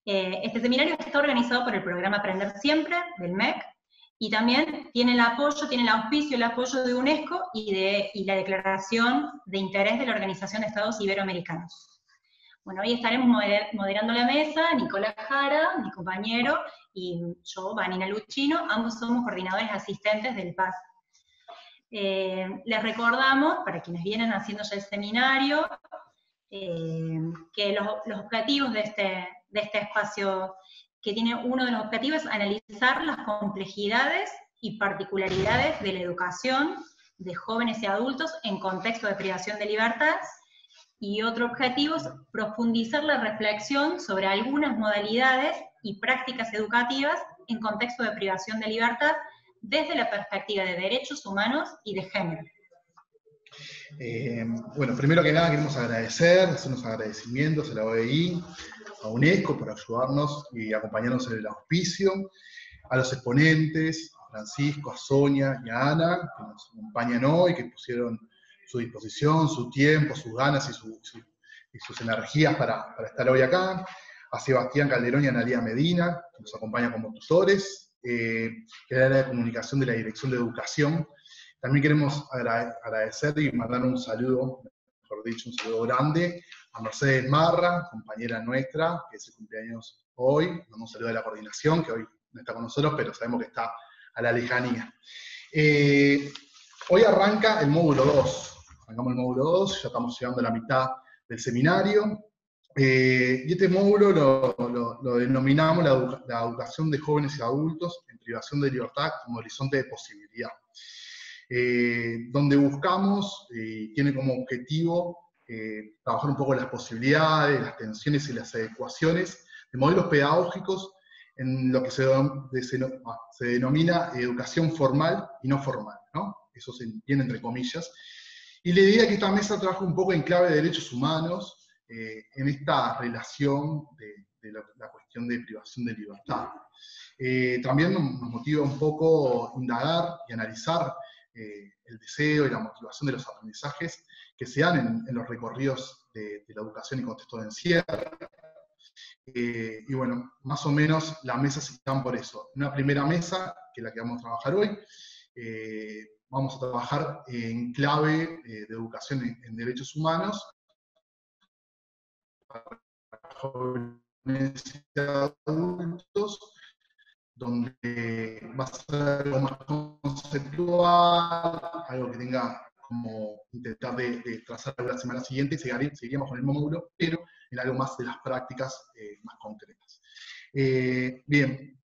Este seminario está organizado por el programa Aprender Siempre, del MEC, y también tiene el apoyo, tiene el auspicio, el apoyo de UNESCO y la declaración de interés de la Organización de Estados Iberoamericanos. Bueno, hoy estaremos moderando la mesa, Nicolás Jara, mi compañero, y yo, Vanina Luchino, ambos somos coordinadores asistentes del PAS. Les recordamos, para quienes vienen haciendo ya el seminario, que los objetivos de este espacio, que tiene uno de los objetivos es analizar las complejidades y particularidades de la educación de jóvenes y adultos en contexto de privación de libertad, y otro objetivo es profundizar la reflexión sobre algunas modalidades y prácticas educativas en contexto de privación de libertad desde la perspectiva de derechos humanos y de género. Bueno, primero que nada queremos hacer unos agradecimientos a la OEI, a UNESCO por ayudarnos y acompañarnos en el auspicio, a los exponentes, a Francisco, a Sonia y a Ana, que nos acompañan hoy, que pusieron su disposición, su tiempo, sus ganas y sus energías para estar hoy acá, a Sebastián Calderón y a Analía Medina, que nos acompañan como tutores, que es el área de comunicación de la Dirección de Educación. También queremos agradecer y mandar un saludo, mejor dicho, un saludo grande a Mercedes Marra, compañera nuestra, que es el cumpleaños hoy. Mandamos un saludo a la coordinación, que hoy no está con nosotros, pero sabemos que está a la lejanía. Hoy arranca el módulo 2. Arrancamos el módulo 2, ya estamos llegando a la mitad del seminario. Y este módulo lo denominamos la educación de jóvenes y adultos en privación de libertad como horizonte de posibilidad. Donde buscamos, tiene como objetivo trabajar un poco las posibilidades, las tensiones y las adecuaciones de modelos pedagógicos en lo que se denomina educación formal y no formal, ¿no? Eso se entiende entre comillas. Y la idea es que esta mesa trabaje un poco en clave de derechos humanos, en esta relación de la cuestión de privación de libertad. También nos motiva un poco indagar y analizar el deseo y la motivación de los aprendizajes que se dan en los recorridos de la educación y contexto de encierro. Y bueno, más o menos las mesas están por eso. Una primera mesa, que es la que vamos a trabajar hoy, vamos a trabajar en clave de educación en derechos humanos para jóvenes y adultos, donde va a ser algo más conceptual, algo que tenga como intentar de trazar la semana siguiente, y seguiríamos con el mismo módulo, pero en algo más de las prácticas más concretas. Bien.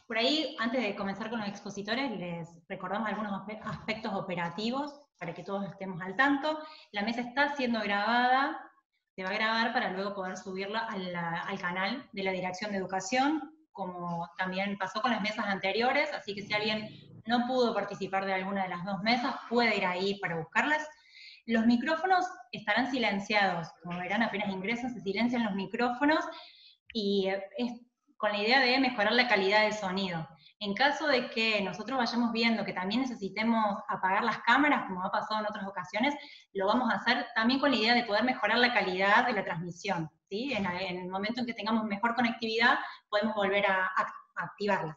Por ahí, antes de comenzar con los expositores, les recordamos algunos aspectos operativos para que todos estemos al tanto. La mesa está siendo grabada, se va a grabar para luego poder subirla al canal de la Dirección de Educación, como también pasó con las mesas anteriores, así que si alguien no pudo participar de alguna de las dos mesas, puede ir ahí para buscarlas. Los micrófonos estarán silenciados, como verán apenas ingresan, se silencian los micrófonos, y es con la idea de mejorar la calidad del sonido. En caso de que nosotros vayamos viendo que también necesitemos apagar las cámaras, como ha pasado en otras ocasiones, lo vamos a hacer también con la idea de poder mejorar la calidad de la transmisión, ¿sí? En el momento en que tengamos mejor conectividad, podemos volver a activarlas.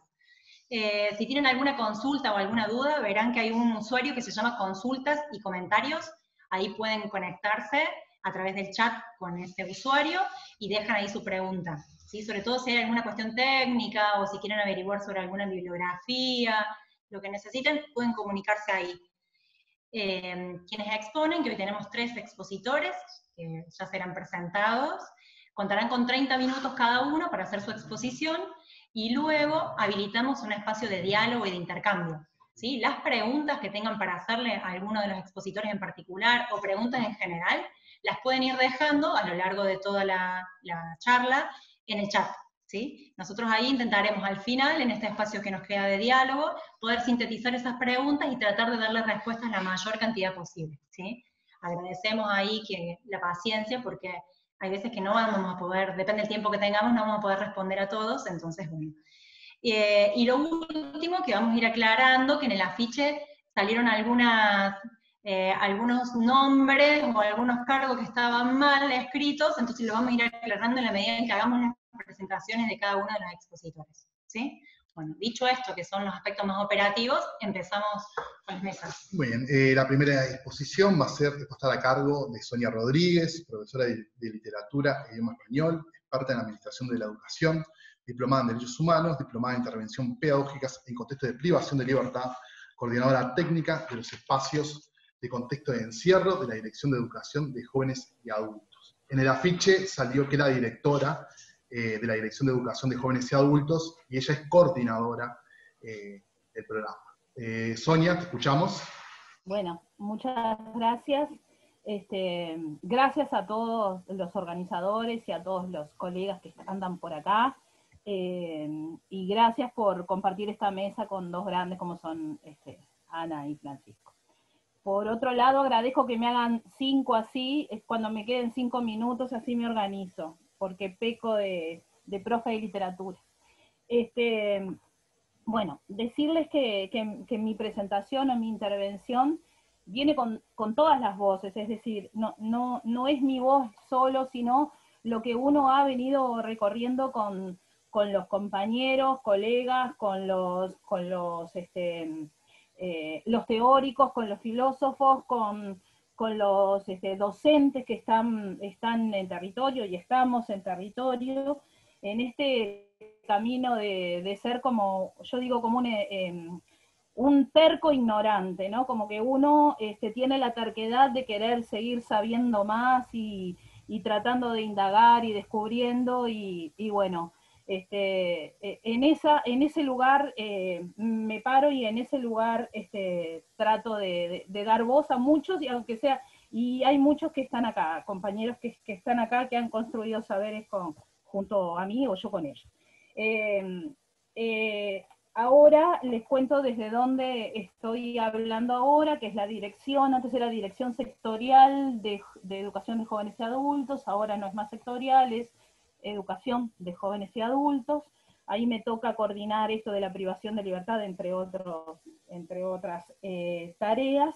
Si tienen alguna consulta o alguna duda, verán que hay un usuario que se llama Consultas y Comentarios. Ahí pueden conectarse a través del chat con ese usuario y dejan ahí su pregunta, ¿sí? Sobre todo si hay alguna cuestión técnica o si quieren averiguar sobre alguna bibliografía, lo que necesiten, pueden comunicarse ahí. Quienes exponen, que hoy tenemos 3 expositores, que ya serán presentados, contarán con 30 minutos cada uno para hacer su exposición, y luego habilitamos un espacio de diálogo y de intercambio, ¿sí? Las preguntas que tengan para hacerle a alguno de los expositores en particular, o preguntas en general, las pueden ir dejando a lo largo de toda la charla en el chat, ¿sí? Nosotros ahí intentaremos al final, en este espacio que nos queda de diálogo, poder sintetizar esas preguntas y tratar de darle respuestas la mayor cantidad posible, ¿sí? Agradecemos ahí la paciencia, porque hay veces que no vamos a poder, depende del tiempo que tengamos, no vamos a poder responder a todos, entonces bueno. Y lo último que vamos a ir aclarando, que en el afiche salieron algunos nombres o algunos cargos que estaban mal escritos, entonces lo vamos a ir aclarando en la medida en que hagamos la presentaciones de cada uno de los expositores, ¿sí? Bueno, dicho esto, que son los aspectos más operativos, empezamos con las mesas. Muy bien, la primera exposición va a estar a cargo de Sonia Rodríguez, profesora de literatura e idioma español, experta en administración de la educación, diplomada en derechos humanos, diplomada en intervención pedagógicas en contexto de privación de libertad, coordinadora técnica de los espacios de contexto de encierro de la Dirección de Educación de Jóvenes y Adultos. En el afiche salió que era directora de la Dirección de Educación de Jóvenes y Adultos, y ella es coordinadora del programa. Sonia, te escuchamos. Bueno, muchas gracias. Gracias a todos los organizadores y a todos los colegas que andan por acá. Y gracias por compartir esta mesa con dos grandes como son Ana y Francisco. Por otro lado, agradezco que me hagan 5 así, es cuando me queden 5 minutos, así me organizo, porque peco de profe de literatura. Bueno, decirles que mi presentación o mi intervención viene con todas las voces, es decir, no es mi voz solo, sino lo que uno ha venido recorriendo con los compañeros, colegas, con los teóricos, con los filósofos, con los docentes que están en territorio y estamos en territorio, en este camino de ser como, yo digo, como un terco ignorante, ¿no? Como que uno tiene la terquedad de querer seguir sabiendo más y tratando de indagar y descubriendo, y bueno, en ese lugar me paro, y en ese lugar trato de dar voz a muchos, y aunque sea, y hay muchos que están acá, compañeros que están acá, que han construido saberes junto a mí o yo con ellos. Ahora les cuento desde dónde estoy hablando ahora, que es la dirección. Antes era Dirección Sectorial de Educación de Jóvenes y Adultos, ahora no es más sectorial, es Educación de Jóvenes y Adultos. Ahí me toca coordinar esto de la privación de libertad, entre otras tareas.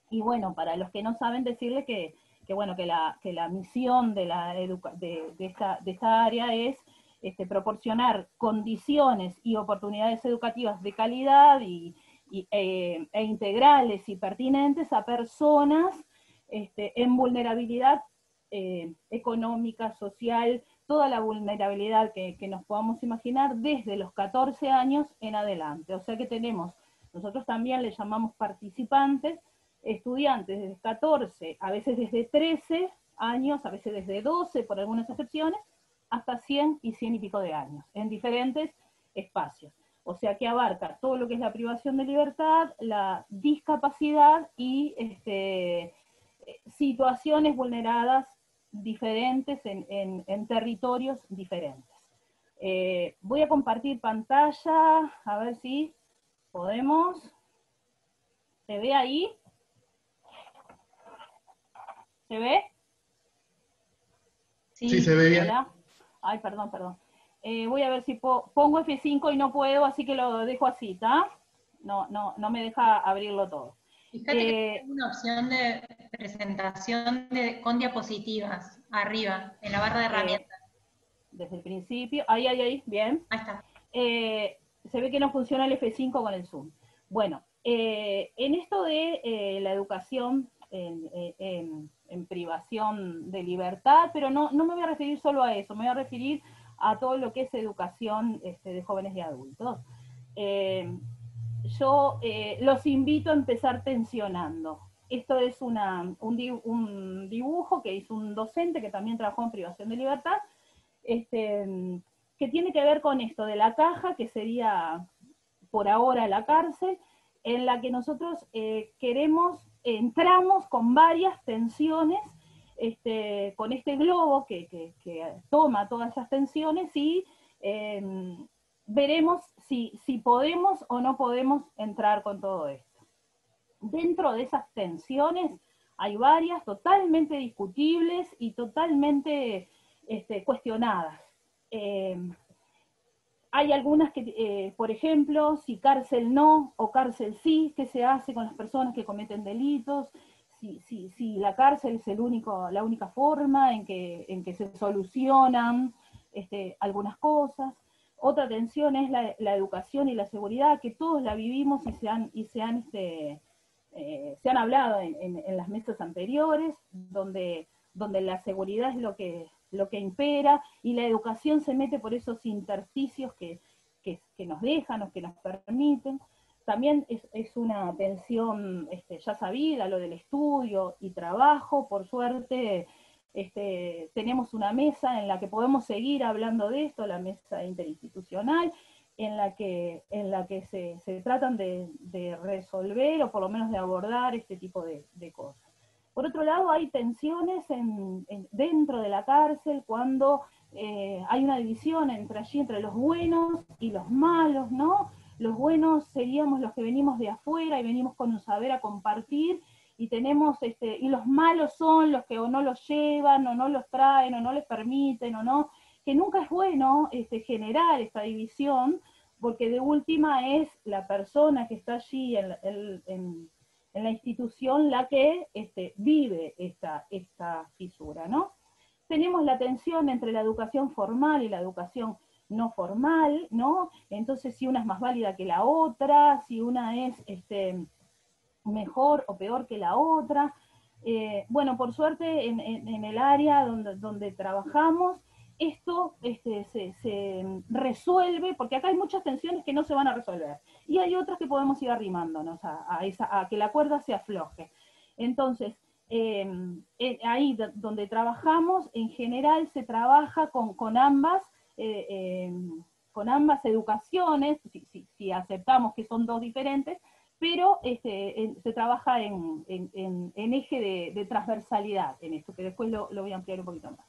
Y bueno, para los que no saben, decirles que la misión de esta área es proporcionar condiciones y oportunidades educativas de calidad e integrales y pertinentes a personas en vulnerabilidad económica, social, toda la vulnerabilidad que nos podamos imaginar desde los 14 años en adelante. O sea que nosotros también le llamamos participantes, estudiantes desde 14, a veces desde 13 años, a veces desde 12 por algunas excepciones, hasta 100 y 100 y pico de años, en diferentes espacios. O sea que abarca todo lo que es la privación de libertad, la discapacidad y situaciones vulneradas diferentes en territorios diferentes. Voy a compartir pantalla, a ver si podemos. ¿Se ve ahí? ¿Se ve? Sí, se ve bien. ¿Hola? Ay, perdón. Voy a ver si pongo F5 y no puedo, así que lo dejo así, ¿está? No me deja abrirlo todo. Fíjate que hay una opción de presentación con diapositivas, arriba, en la barra de herramientas. Desde el principio, ahí, bien. Ahí está. Se ve que no funciona el F5 con el Zoom. Bueno, en esto de la educación en privación de libertad, pero no me voy a referir solo a eso, me voy a referir a todo lo que es educación de jóvenes y adultos. Yo los invito a empezar tensionando. Esto es un dibujo que hizo un docente que también trabajó en privación de libertad, que tiene que ver con esto de la caja, que sería por ahora la cárcel, en la que nosotros entramos con varias tensiones, con este globo que toma todas esas tensiones, y veremos si podemos o no podemos entrar con todo esto. Dentro de esas tensiones hay varias totalmente discutibles y totalmente cuestionadas. Hay algunas que, por ejemplo, si cárcel no o cárcel sí, ¿qué se hace con las personas que cometen delitos? Si la cárcel es la única forma en que se solucionan algunas cosas. Otra tensión es la educación y la seguridad, que todos la vivimos y se han hablado en las mesas anteriores, donde la seguridad es lo que impera, y la educación se mete por esos intersticios que nos dejan o que nos permiten. También es una tensión ya sabida, lo del estudio y trabajo. Por suerte tenemos una mesa en la que podemos seguir hablando de esto, la mesa interinstitucional, en la que se tratan de resolver o por lo menos de abordar este tipo de cosas. Por otro lado, hay tensiones dentro de la cárcel cuando hay una división entre los buenos y los malos, ¿no? Los buenos seríamos los que venimos de afuera y venimos con un saber a compartir, y y los malos son los que o no los llevan, o no los traen, o no les permiten, o no, que nunca es bueno generar esta división, porque de última es la persona que está allí en la institución la que vive esta fisura, ¿no? Tenemos la tensión entre la educación formal y la educación no formal, ¿no? Entonces, si una es más válida que la otra, si una es mejor o peor que la otra. Bueno, por suerte en el área donde trabajamos, esto se resuelve, porque acá hay muchas tensiones que no se van a resolver, y hay otras que podemos ir arrimándonos a que la cuerda se afloje. Entonces, ahí donde trabajamos, en general se trabaja con ambas educaciones, si aceptamos que son dos diferentes, pero se trabaja en eje de transversalidad en esto, que después lo voy a ampliar un poquito más.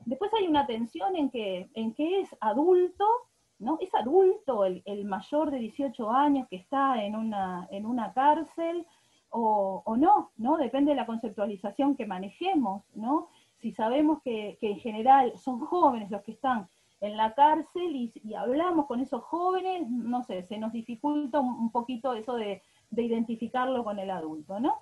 Después hay una tensión en que es adulto, ¿no? Es adulto el mayor de 18 años que está en una cárcel, o no, depende de la conceptualización que manejemos, ¿no? Si sabemos que en general son jóvenes los que están en la cárcel y hablamos con esos jóvenes, no sé, se nos dificulta un poquito eso de identificarlo con el adulto, ¿no?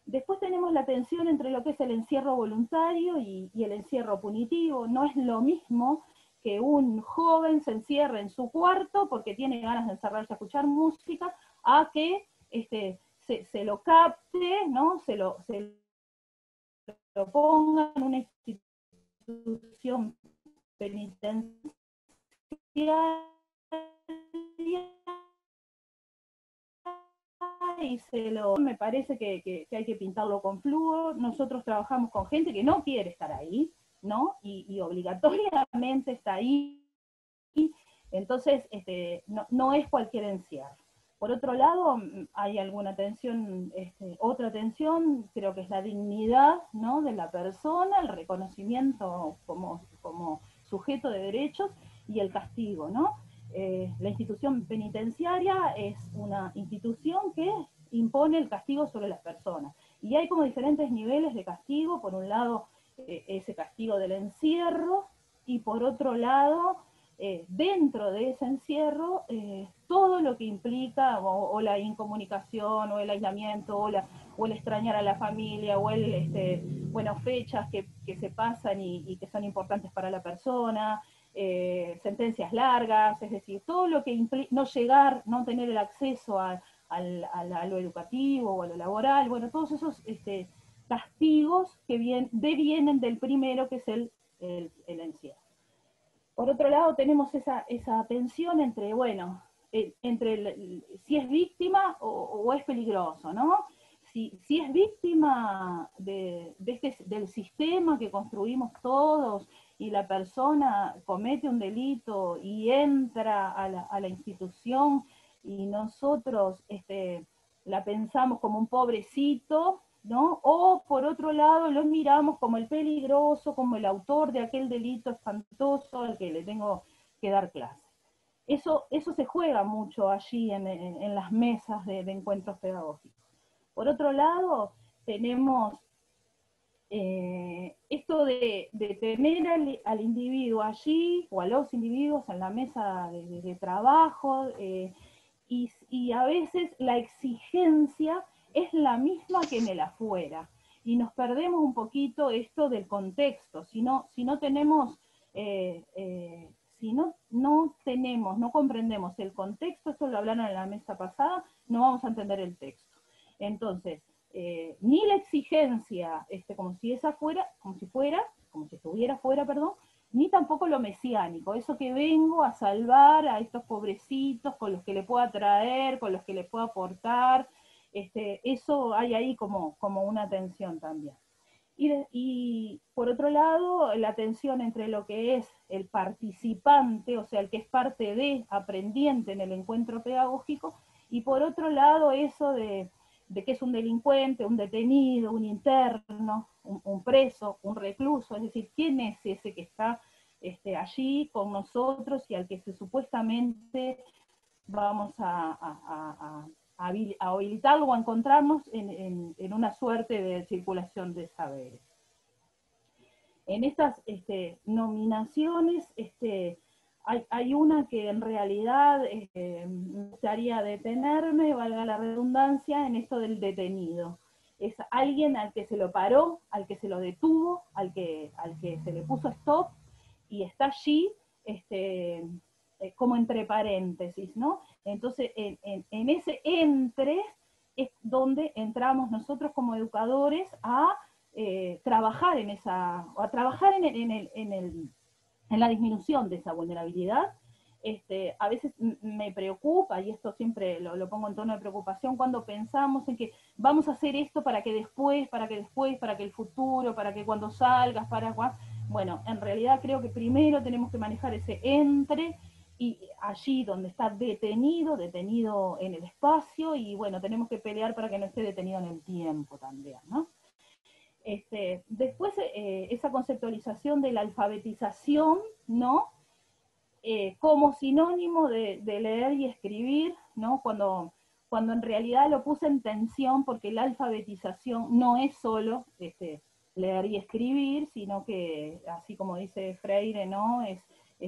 Después tenemos la tensión entre lo que es el encierro voluntario y el encierro punitivo. No es lo mismo que un joven se encierre en su cuarto porque tiene ganas de encerrarse a escuchar música, a que se lo capte, ¿no? Se lo ponga en una institución penitenciaria y me parece que hay que pintarlo con flúor. Nosotros trabajamos con gente que no quiere estar ahí, ¿no? Y obligatoriamente está ahí. Entonces, no es cualquier encierro. Por otro lado, hay alguna tensión, otra tensión, creo que es la dignidad, ¿no?, de la persona, el reconocimiento como sujeto de derechos, y el castigo, ¿no? La institución penitenciaria es una institución que impone el castigo sobre las personas. Y hay como diferentes niveles de castigo. Por un lado, ese castigo del encierro, y por otro lado, dentro de ese encierro, todo lo que implica o la incomunicación, o el aislamiento, o el extrañar a la familia, o fechas que se pasan y que son importantes para la persona, sentencias largas, es decir, todo lo que implica no llegar, no tener el acceso a lo educativo o a lo laboral, bueno, todos esos castigos que devienen del primero, que es el encierro. Por otro lado, tenemos esa tensión entre, bueno, si es víctima o es peligroso, ¿no? Si es víctima del sistema que construimos todos, y la persona comete un delito y entra a la institución, y nosotros la pensamos como un pobrecito, ¿no? O por otro lado lo miramos como el peligroso, como el autor de aquel delito espantoso al que le tengo que dar clase. Eso se juega mucho allí en las mesas de encuentros pedagógicos. Por otro lado, tenemos esto de tener al individuo allí, o a los individuos en la mesa de trabajo, y a veces la exigencia es la misma que en el afuera, y nos perdemos un poquito esto del contexto. Si no tenemos si no tenemos, no comprendemos el contexto, esto lo hablaron en la mesa pasada, no vamos a entender el texto. Entonces, ni la exigencia, como si estuviera fuera, perdón, ni tampoco lo mesiánico, eso que vengo a salvar a estos pobrecitos con los que le puedo atraer, con los que le puedo aportar, eso hay ahí como una tensión también. Y por otro lado, la tensión entre lo que es el participante, o sea, el que es parte de, aprendiente en el encuentro pedagógico, y por otro lado eso de que es un delincuente, un detenido, un interno, un preso, un recluso, es decir, ¿quién es ese que está allí con nosotros y al que supuestamente vamos a habilitarlo o a encontrarnos en una suerte de circulación de saberes? En estas nominaciones hay una que en realidad me gustaría detenerme, valga la redundancia, en esto del detenido. Es alguien al que se lo paró, al que se lo detuvo, al que se le puso stop y está allí como entre paréntesis, ¿no? Entonces, en ese entre es donde entramos nosotros como educadores a trabajar en la disminución de esa vulnerabilidad. A veces me preocupa, y esto siempre lo pongo en tono de preocupación, cuando pensamos en que vamos a hacer esto para que después, para que el futuro, para que cuando salgas, bueno, en realidad creo que primero tenemos que manejar ese entre, y allí donde está detenido en el espacio, y bueno, tenemos que pelear para que no esté detenido en el tiempo también, ¿no? Después, esa conceptualización de la alfabetización, ¿no? Como sinónimo de leer y escribir, ¿no? Cuando en realidad lo puse en tensión, porque la alfabetización no es solo leer y escribir, sino que, así como dice Freire, ¿no? Es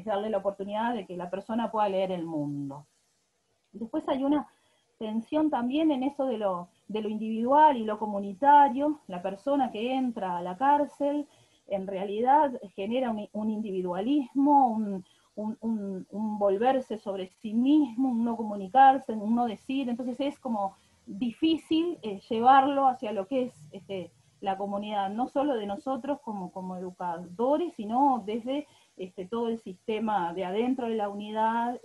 darle la oportunidad de que la persona pueda leer el mundo. Después hay una tensión también en eso de lo individual y lo comunitario. La persona que entra a la cárcel en realidad genera un individualismo, un volverse sobre sí mismo, un no comunicarse, un no decir. Entonces es como difícil llevarlo hacia lo que es la comunidad, no solo de nosotros como educadores, sino desde todo el sistema de adentro de la unidad,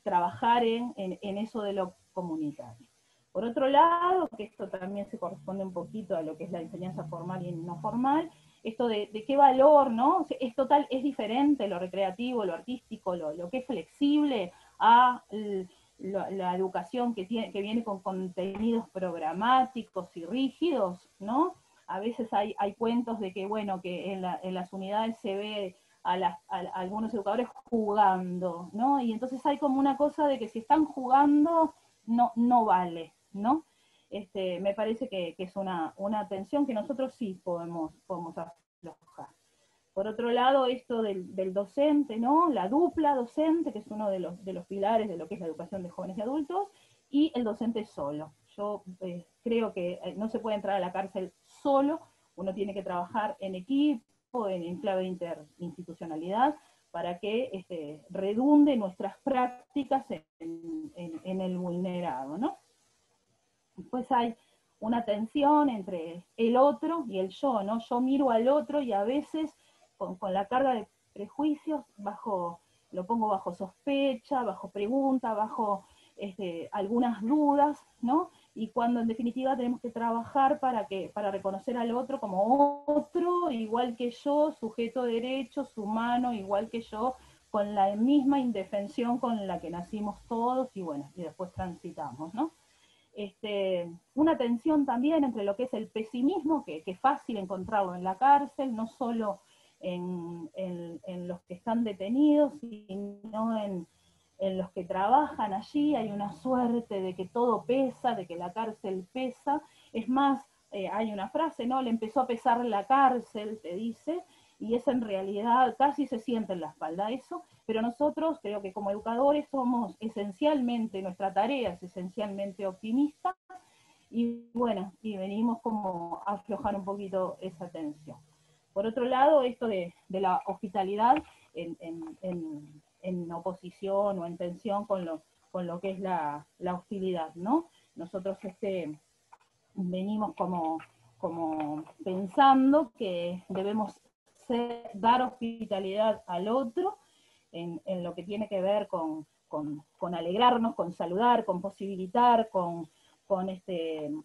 trabajar en eso de lo comunitario. Por otro lado, que esto también se corresponde un poquito a lo que es la enseñanza formal y no formal, esto de qué valor, ¿no? Es diferente lo recreativo, lo artístico, lo que es flexible a la educación que viene con contenidos programáticos y rígidos, ¿no? A veces hay cuentos de que, bueno, que en las unidades se ve a algunos educadores jugando, ¿no? Y entonces hay como una cosa de que si están jugando, no vale, ¿no? Me parece que es una tensión que nosotros sí podemos aflojar. Por otro lado, esto del docente, ¿no? La dupla docente, que es uno de los pilares de lo que es la educación de jóvenes y adultos, y el docente solo. Yo creo que no se puede entrar a la cárcel solo, uno tiene que trabajar en equipo, en clave de interinstitucionalidad, para que redunde nuestras prácticas en el vulnerado, ¿no? Después hay una tensión entre el otro y el yo, ¿no? Yo miro al otro y a veces con la carga de prejuicios lo pongo bajo sospecha, bajo pregunta, bajo algunas dudas, ¿no? Y cuando en definitiva tenemos que trabajar para reconocer al otro como otro, igual que yo, sujeto de derechos, humano, igual que yo, con la misma indefensión con la que nacimos todos, y bueno, y después transitamos, ¿no? Una tensión también entre lo que es el pesimismo, que es fácil encontrarlo en la cárcel, no solo en los que están detenidos, sino en los que trabajan allí. Hay una suerte de que todo pesa, de que la cárcel pesa. Es más, hay una frase, ¿no? Le empezó a pesar la cárcel, te dice, y es en realidad, casi se siente en la espalda eso, pero nosotros creo que como educadores somos esencialmente, nuestra tarea es esencialmente optimista, y bueno, y venimos como a aflojar un poquito esa tensión. Por Por otro lado, esto de la hospitalidad en oposición o en tensión con lo que es la hostilidad, ¿no? Nosotros venimos como pensando que debemos dar hospitalidad al otro en lo que tiene que ver con alegrarnos, con saludar, con posibilitar, con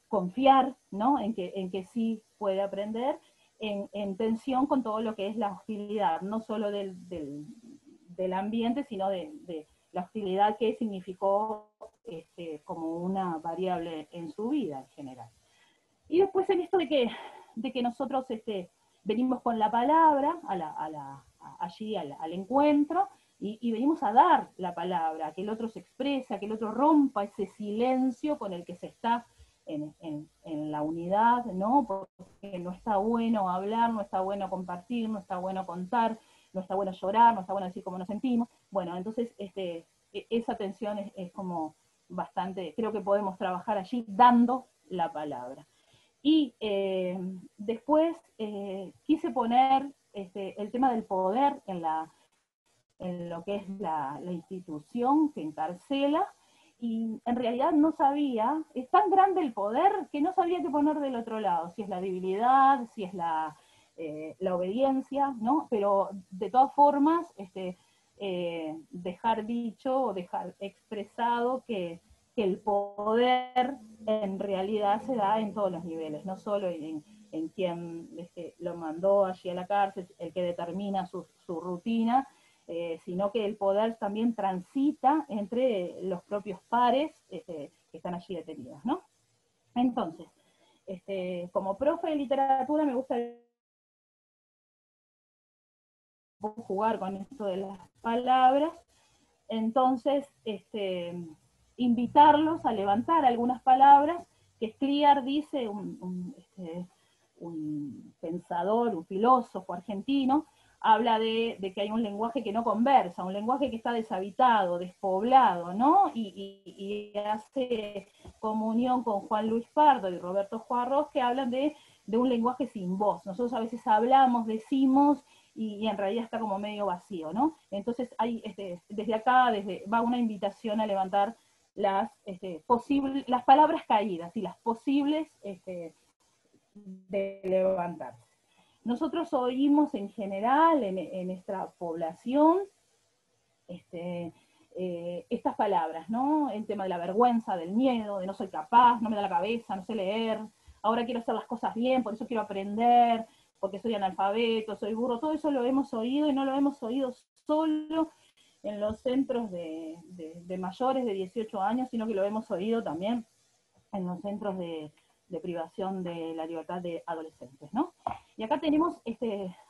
confiar, ¿no? en que sí puede aprender, en tensión con todo lo que es la hostilidad, no solo del ambiente, sino de la hostilidad que significó como una variable en su vida en general. Y después en esto de que nosotros venimos con la palabra allí al encuentro, y venimos a dar la palabra, que el otro se expresa, que el otro rompa ese silencio con el que se está en la unidad, ¿no? Porque no está bueno hablar, no está bueno compartir, no está bueno contar, no está bueno llorar, no está bueno decir cómo nos sentimos. Bueno, entonces esa tensión es como bastante, creo que podemos trabajar allí dando la palabra. Y después quise poner el tema del poder en lo que es la institución que encarcela, y en realidad no sabía, es tan grande el poder que no sabía qué poner del otro lado, si es la debilidad, si es la obediencia, ¿no? Pero de todas formas, dejar dicho o dejar expresado que el poder en realidad se da en todos los niveles, no solo en quien lo mandó allí a la cárcel, el que determina su rutina, sino que el poder también transita entre los propios pares que están allí detenidos, ¿no? Entonces, como profe de literatura me gusta jugar con esto de las palabras, entonces invitarlos a levantar algunas palabras que Scliar dice, un pensador, un filósofo argentino, habla de que hay un lenguaje que no conversa, un lenguaje que está deshabitado, despoblado, ¿no? Y hace comunión con Juan Luis Pardo y Roberto Juarros, que hablan de un lenguaje sin voz. Nosotros a veces hablamos, decimos, y en realidad está como medio vacío, ¿no? Entonces hay, desde acá va una invitación a levantar las palabras caídas y las posibles de levantarse. Nosotros oímos en general en nuestra población estas palabras, ¿no? El tema de la vergüenza, del miedo, de no soy capaz, no me da la cabeza, no sé leer, ahora quiero hacer las cosas bien, por eso quiero aprender, porque soy analfabeto, soy burro, todo eso lo hemos oído, y no lo hemos oído solo en los centros de mayores de 18 años, sino que lo hemos oído también en los centros de privación de la libertad de adolescentes, ¿no? Y acá tenemos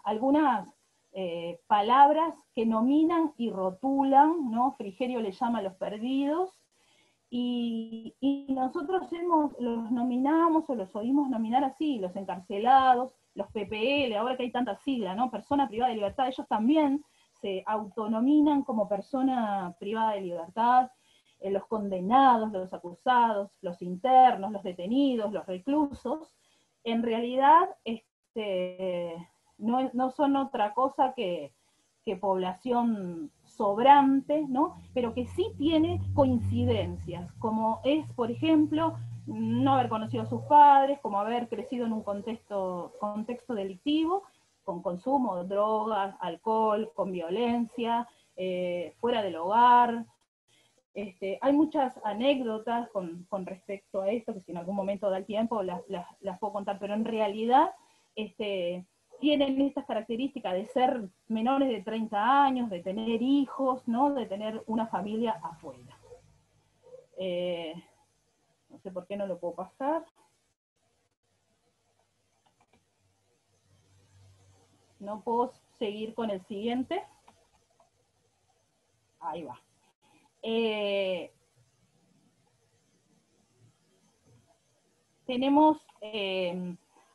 algunas palabras que nominan y rotulan, ¿no? Frigerio le llama a los perdidos, y nosotros los nominamos o los oímos nominar así, los encarcelados, los PPL, ahora que hay tanta sigla, ¿no? Persona privada de libertad, ellos también se autonominan como persona privada de libertad, los condenados, los acusados, los internos, los detenidos, los reclusos, en realidad no son otra cosa que población sobrante, ¿no? Pero que sí tiene coincidencias, como es, por ejemplo, no haber conocido a sus padres, como haber crecido en un contexto delictivo, con consumo de drogas, alcohol, con violencia, fuera del hogar. Hay muchas anécdotas con respecto a esto, que si en algún momento da el tiempo las puedo contar, pero en realidad tienen estas características de ser menores de 30 años, de tener hijos, ¿no? De tener una familia afuera. No sé por qué no lo puedo pasar. No puedo seguir con el siguiente. Ahí va. Tenemos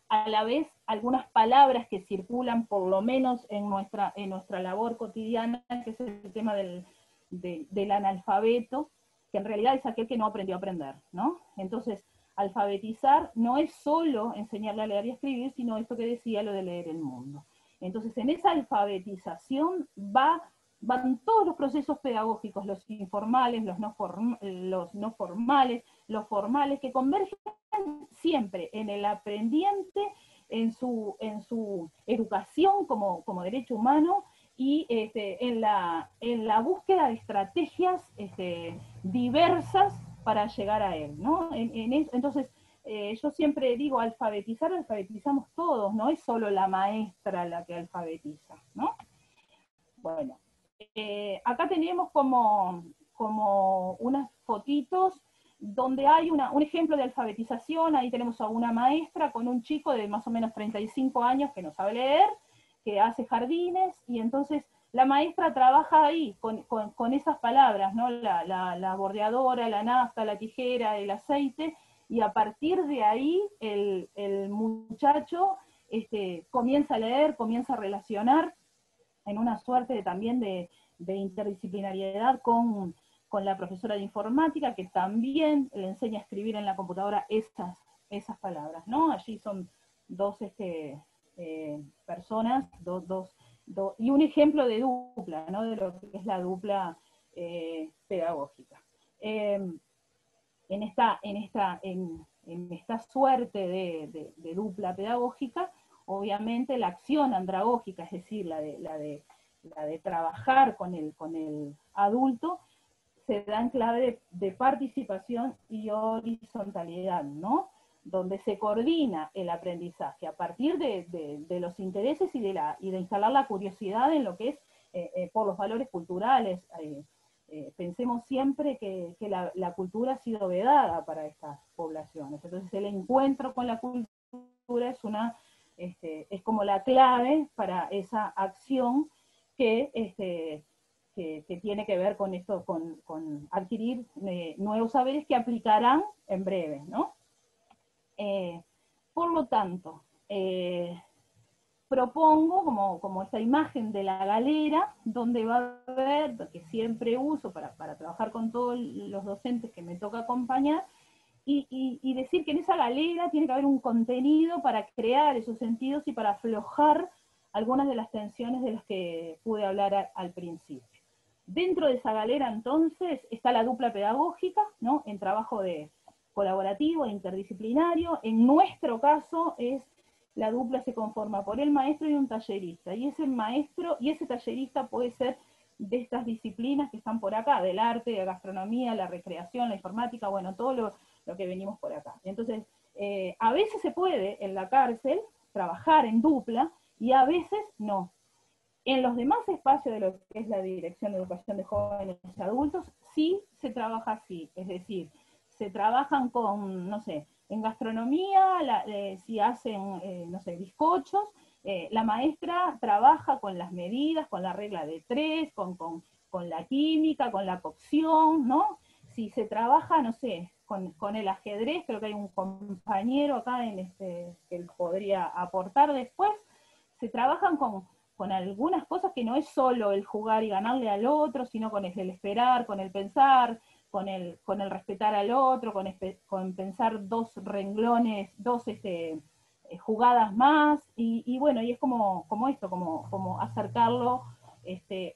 a la vez algunas palabras que circulan, por lo menos en nuestra labor cotidiana, que es el tema del analfabeto, que en realidad es aquel que no aprendió a aprender, ¿no? Entonces, alfabetizar no es solo enseñarle a leer y a escribir, sino esto que decía, lo de leer el mundo. Entonces, en esa alfabetización van todos los procesos pedagógicos, los informales, los no formales, los formales, que convergen siempre en el aprendiente, en su educación como derecho humano, y en la búsqueda de estrategias diversas para llegar a él, ¿no? Entonces, yo siempre digo, alfabetizamos todos, no es solo la maestra la que alfabetiza, ¿no? Bueno, acá tenemos como unas fotitos donde hay un ejemplo de alfabetización. Ahí tenemos a una maestra con un chico de más o menos 35 años que no sabe leer, que hace jardines, y entonces la maestra trabaja ahí con esas palabras, ¿no? La bordeadora, la nafta, la tijera, el aceite, y a partir de ahí el muchacho comienza a leer, comienza a relacionar en una suerte también de interdisciplinariedad con la profesora de informática, que también le enseña a escribir en la computadora esas palabras, ¿no? Allí son dos personas, y un ejemplo de dupla, ¿no? De lo que es la dupla pedagógica. En esta suerte de dupla pedagógica, obviamente la acción andragógica, es decir, la de trabajar con el adulto, se da en clave de participación y horizontalidad, ¿no? Donde se coordina el aprendizaje a partir de los intereses y de instalar la curiosidad en lo que es por los valores culturales. Pensemos siempre que la cultura ha sido vedada para estas poblaciones. Entonces el encuentro con la cultura es como la clave para esa acción que tiene que ver con esto, con adquirir nuevos saberes que aplicarán en breve, ¿no? Por lo tanto, propongo como esta imagen de la galera, donde va a haber, que siempre uso para trabajar con todos los docentes que me toca acompañar, y decir que en esa galera tiene que haber un contenido para crear esos sentidos y para aflojar algunas de las tensiones de las que pude hablar al principio. Dentro de esa galera, entonces, está la dupla pedagógica, ¿no? En trabajo colaborativo, interdisciplinario. En nuestro caso, la dupla se conforma por el maestro y un tallerista. Y ese maestro y ese tallerista puede ser de estas disciplinas que están por acá, del arte, la gastronomía, la recreación, la informática, bueno, todo lo que venimos por acá. Entonces, a veces se puede en la cárcel trabajar en dupla y a veces no. En los demás espacios de lo que es la Dirección de Educación de Jóvenes y Adultos, sí se trabaja así, es decir, se trabajan con, no sé, en gastronomía, si hacen, no sé, bizcochos, la maestra trabaja con las medidas, con la regla de 3, con la química, con la cocción, ¿no? Si se trabaja, no sé, con el ajedrez, creo que hay un compañero acá que podría aportar después, se trabajan con algunas cosas que no es solo el jugar y ganarle al otro, sino con el esperar, con el pensar, con el respetar al otro, con pensar dos renglones, dos jugadas más, y bueno, y es como esto, como acercarlo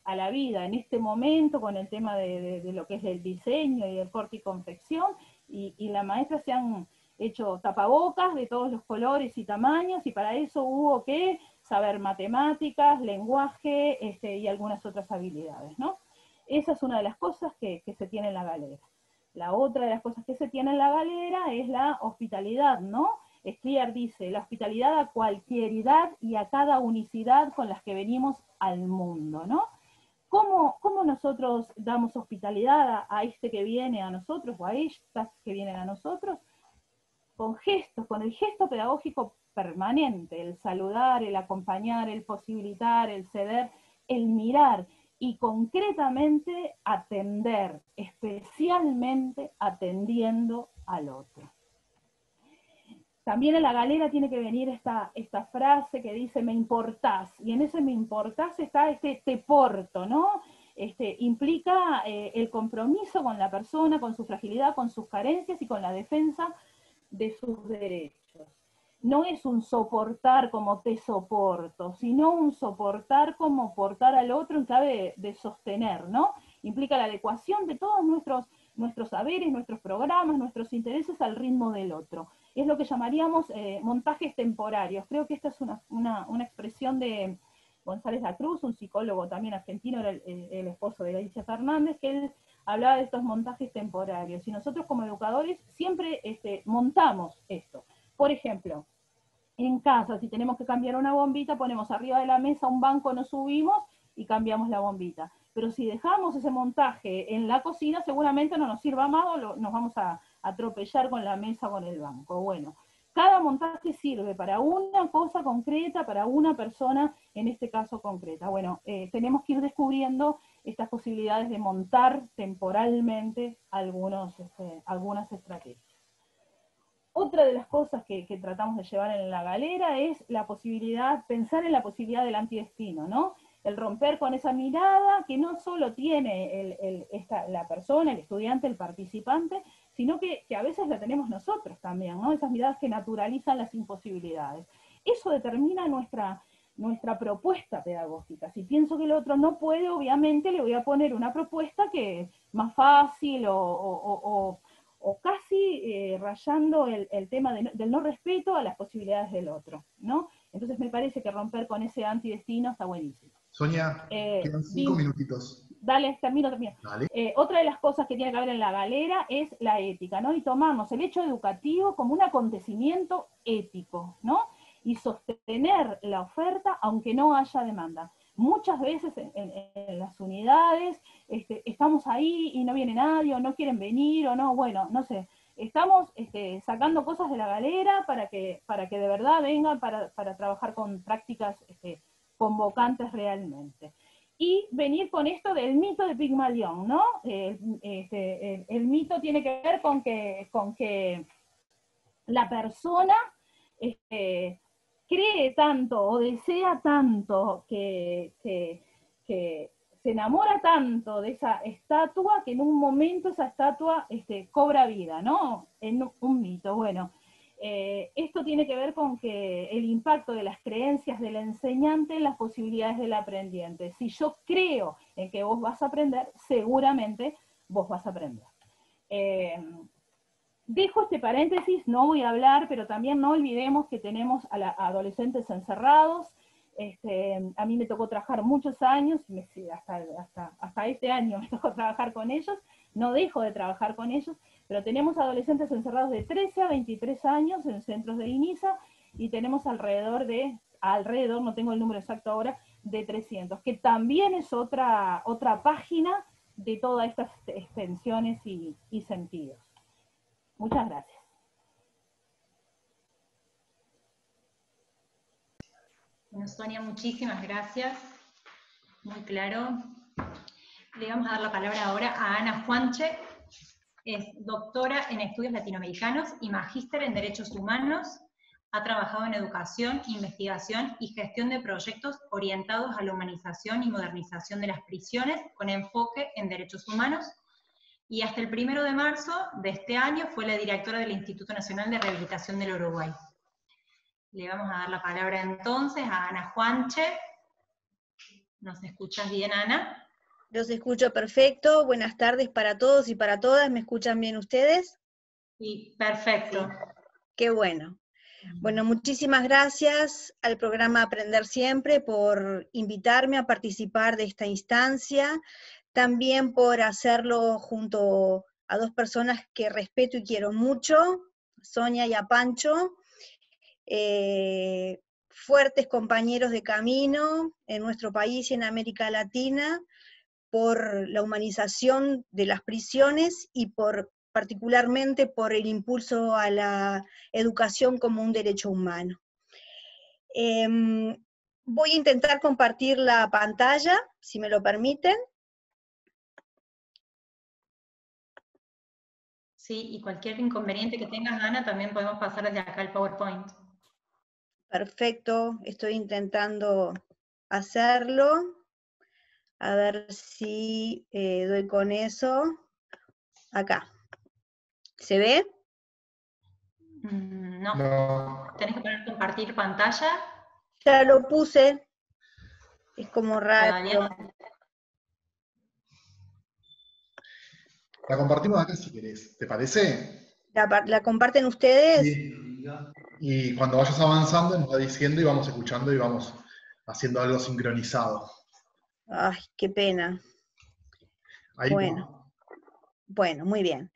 a la vida en este momento con el tema de lo que es el diseño y el corte y confección, y la maestra se han hecho tapabocas de todos los colores y tamaños, y para eso hubo que saber matemáticas, lenguaje y algunas otras habilidades, ¿no? Esa es una de las cosas que se tiene en la galera. La otra de las cosas que se tiene en la galera es la hospitalidad, ¿no? Scliar dice, la hospitalidad a cualquieridad y a cada unicidad con las que venimos al mundo, ¿no? ¿Cómo nosotros damos hospitalidad a este que viene a nosotros, o a estas que vienen a nosotros? Con gestos, con el gesto pedagógico permanente, el saludar, el acompañar, el posibilitar, el ceder, el mirar, y concretamente atender, especialmente atendiendo al otro. También en la galera tiene que venir esta frase que dice me importás, y en ese me importás está te porto, ¿no? Implica el compromiso con la persona, con su fragilidad, con sus carencias y con la defensa de sus derechos. no es un soportar como te soporto, sino un soportar como portar al otro en clave de sostener, ¿no? Implica la adecuación de todos nuestros saberes, nuestros programas, nuestros intereses al ritmo del otro. Es lo que llamaríamos montajes temporarios. Creo que esta es una expresión de González La Cruz, un psicólogo también argentino, era el esposo de Alicia Fernández, que él hablaba de estos montajes temporarios. Y nosotros como educadores siempre montamos esto. Por ejemplo, en casa, si tenemos que cambiar una bombita, ponemos arriba de la mesa un banco, nos subimos y cambiamos la bombita. Pero si dejamos ese montaje en la cocina, seguramente no nos sirva más o nos vamos a atropellar con la mesa o con el banco. Bueno, cada montaje sirve para una cosa concreta, para una persona, en este caso concreta. Bueno, tenemos que ir descubriendo estas posibilidades de montar temporalmente algunas estrategias. Otra de las cosas que tratamos de llevar en la galera es la posibilidad, pensar en la posibilidad del antidestino, ¿no? El romper con esa mirada que no solo tiene la persona, el estudiante, el participante, sino que a veces la tenemos nosotros también, ¿no? Esas miradas que naturalizan las imposibilidades. Eso determina nuestra propuesta pedagógica. Si pienso que el otro no puede, obviamente le voy a poner una propuesta que es más fácil o casi rayando el tema del no respeto a las posibilidades del otro, ¿no? Entonces me parece que romper con ese antidestino está buenísimo. Sonia, quedan 5 minutitos. Dale, termino. Dale. Otra de las cosas que tiene que haber en la galera es la ética, ¿no? Y tomarnos el hecho educativo como un acontecimiento ético, ¿no? Y sostener la oferta aunque no haya demanda. Muchas veces en las unidades estamos ahí y no viene nadie, o no quieren venir, o no, bueno, no sé. Estamos sacando cosas de la galera para que de verdad vengan para trabajar con prácticas convocantes realmente. Y venir con esto del mito de Pigmalión, ¿no? El mito tiene que ver con que la persona cree tanto o desea tanto que se enamora tanto de esa estatua que en un momento esa estatua cobra vida, ¿no? En un mito. Bueno, esto tiene que ver con que el impacto de las creencias del enseñante en las posibilidades del aprendiente. Si yo creo en que vos vas a aprender, seguramente vos vas a aprender. Dejo este paréntesis, no voy a hablar, pero también no olvidemos que tenemos a adolescentes encerrados. A mí me tocó trabajar muchos años, hasta este año me tocó trabajar con ellos, no dejo de trabajar con ellos, pero tenemos adolescentes encerrados de 13 a 23 años en centros de INISA, y tenemos alrededor, no tengo el número exacto ahora, de 300, que también es otra página de todas estas extensiones y sentidos. Muchas gracias. Bueno, Sonia, muchísimas gracias. Muy claro. Le vamos a dar la palabra ahora a Ana Juanche. Es doctora en estudios latinoamericanos y magíster en derechos humanos. Ha trabajado en educación, investigación y gestión de proyectos orientados a la humanización y modernización de las prisiones con enfoque en derechos humanos. Y hasta el 1 de marzo de este año fue la directora del Instituto Nacional de Rehabilitación del Uruguay. Le vamos a dar la palabra entonces a Ana Juanche. ¿Nos escuchas bien, Ana? Los escucho perfecto. Buenas tardes para todos y para todas. ¿Me escuchan bien ustedes? Sí, perfecto. Sí. Qué bueno. Bueno, muchísimas gracias al programa Aprender Siempre por invitarme a participar de esta instancia, también por hacerlo junto a dos personas que respeto y quiero mucho, Sonia y a Pancho, fuertes compañeros de camino en nuestro país y en América Latina, por la humanización de las prisiones y particularmente por el impulso a la educación como un derecho humano. Voy a intentar compartir la pantalla, si me lo permiten. Sí, y cualquier inconveniente que tengas, Ana, también podemos pasar desde acá al PowerPoint. Perfecto, estoy intentando hacerlo. A ver si doy con eso. Acá. ¿Se ve? No. No. Tenés que poner compartir pantalla. Ya lo puse. Es como Todavía raro. no. La compartimos acá si querés, ¿te parece? ¿La comparten ustedes? Sí. Y cuando vayas avanzando nos va diciendo y vamos escuchando y vamos haciendo algo sincronizado. Ay, qué pena. Ahí Bueno, va. bueno, muy bien.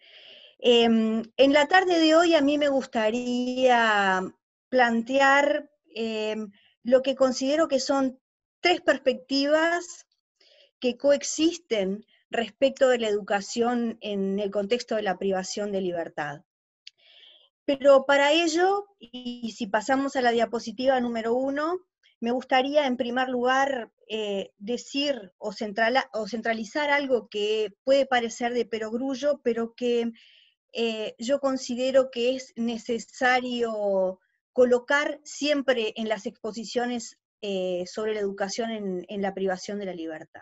En la tarde de hoy a mí me gustaría plantear lo que considero que son tres perspectivas que coexisten respecto de la educación en el contexto de la privación de libertad. Pero para ello, y si pasamos a la diapositiva número 1, me gustaría en primer lugar decir o centralizar algo que puede parecer de perogrullo, pero que yo considero que es necesario colocar siempre en las exposiciones sobre la educación en la privación de la libertad.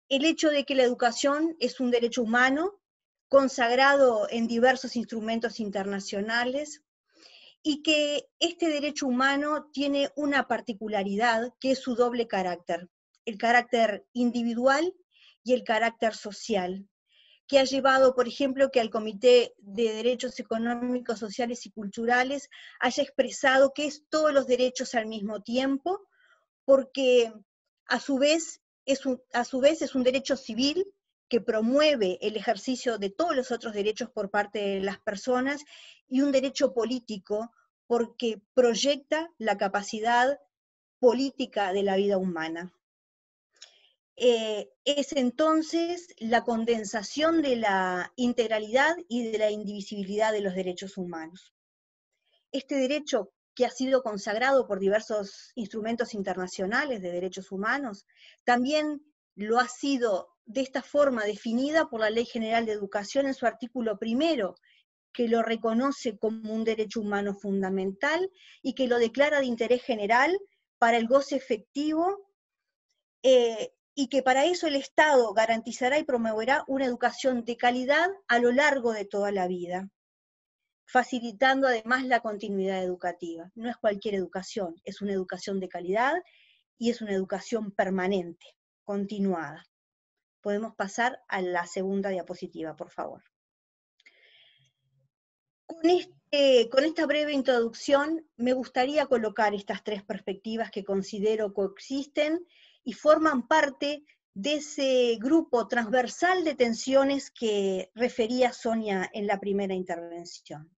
El hecho de que la educación es un derecho humano, consagrado en diversos instrumentos internacionales, y que este derecho humano tiene una particularidad que es su doble carácter, el carácter individual y el carácter social, que ha llevado, por ejemplo, que el Comité de Derechos Económicos, Sociales y Culturales haya expresado que es todos los derechos al mismo tiempo, porque a su vez es un derecho civil que promueve el ejercicio de todos los otros derechos por parte de las personas, y un derecho político porque proyecta la capacidad política de la vida humana. Es entonces la condensación de la integralidad y de la indivisibilidad de los derechos humanos. Este derecho, que ha sido consagrado por diversos instrumentos internacionales de derechos humanos, también lo ha sido de esta forma definida por la Ley General de Educación en su artículo 1, que lo reconoce como un derecho humano fundamental y que lo declara de interés general para el goce efectivo, y que para eso el Estado garantizará y promoverá una educación de calidad a lo largo de toda la vida, facilitando además la continuidad educativa. No es cualquier educación, es una educación de calidad y es una educación permanente, continuada. Podemos pasar a la segunda diapositiva, por favor. Con esta breve introducción me gustaría colocar estas tres perspectivas que considero coexisten y forman parte de ese grupo transversal de tensiones que refería Sonia en la primera intervención.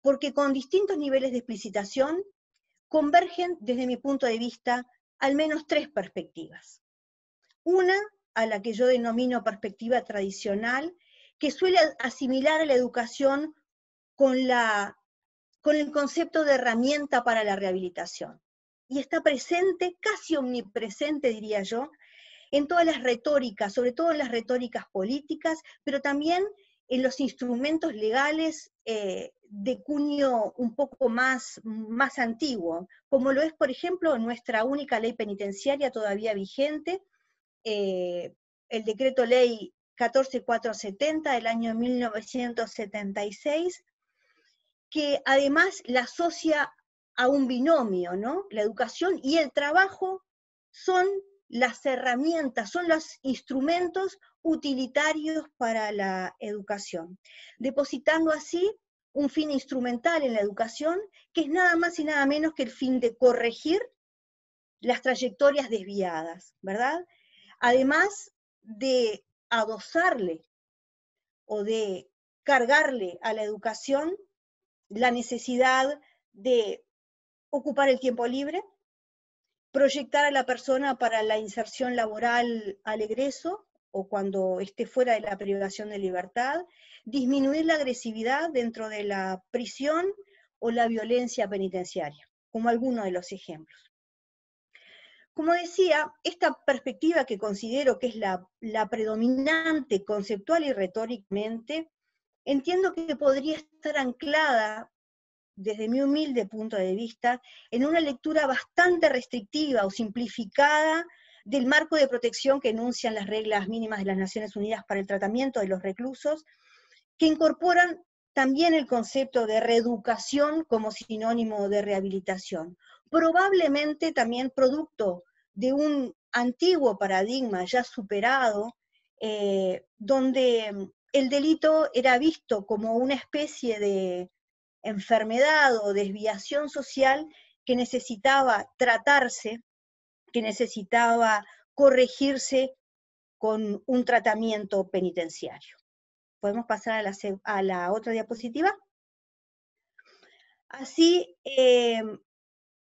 Porque con distintos niveles de explicitación convergen, desde mi punto de vista, al menos tres perspectivas. Una, a la que yo denomino perspectiva tradicional, que suele asimilar a la educación con el concepto de herramienta para la rehabilitación. Y está presente, casi omnipresente diría yo, en todas las retóricas, sobre todo en las retóricas políticas, pero también en los instrumentos legales de cuño un poco más antiguo, como lo es, por ejemplo, nuestra única ley penitenciaria todavía vigente, el decreto ley 14470 del año 1976, que además la asocia a un binomio, ¿no? La educación y el trabajo son las herramientas, son los instrumentos utilitarios para la educación, depositando así un fin instrumental en la educación, que es nada más y nada menos que el fin de corregir las trayectorias desviadas, ¿verdad? Además de adosarle o de cargarle a la educación la necesidad de ocupar el tiempo libre, proyectar a la persona para la inserción laboral al egreso o cuando esté fuera de la privación de libertad, disminuir la agresividad dentro de la prisión o la violencia penitenciaria, como algunos de los ejemplos. Como decía, esta perspectiva que considero que es la predominante conceptual y retóricamente, entiendo que podría estar anclada, desde mi humilde punto de vista, en una lectura bastante restrictiva o simplificada del marco de protección que enuncian las reglas mínimas de las Naciones Unidas para el tratamiento de los reclusos, que incorporan también el concepto de reeducación como sinónimo de rehabilitación. Probablemente también producto de un antiguo paradigma ya superado, donde el delito era visto como una especie de enfermedad o desviación social que necesitaba tratarse, que necesitaba corregirse con un tratamiento penitenciario. ¿Podemos pasar a la otra diapositiva? Así,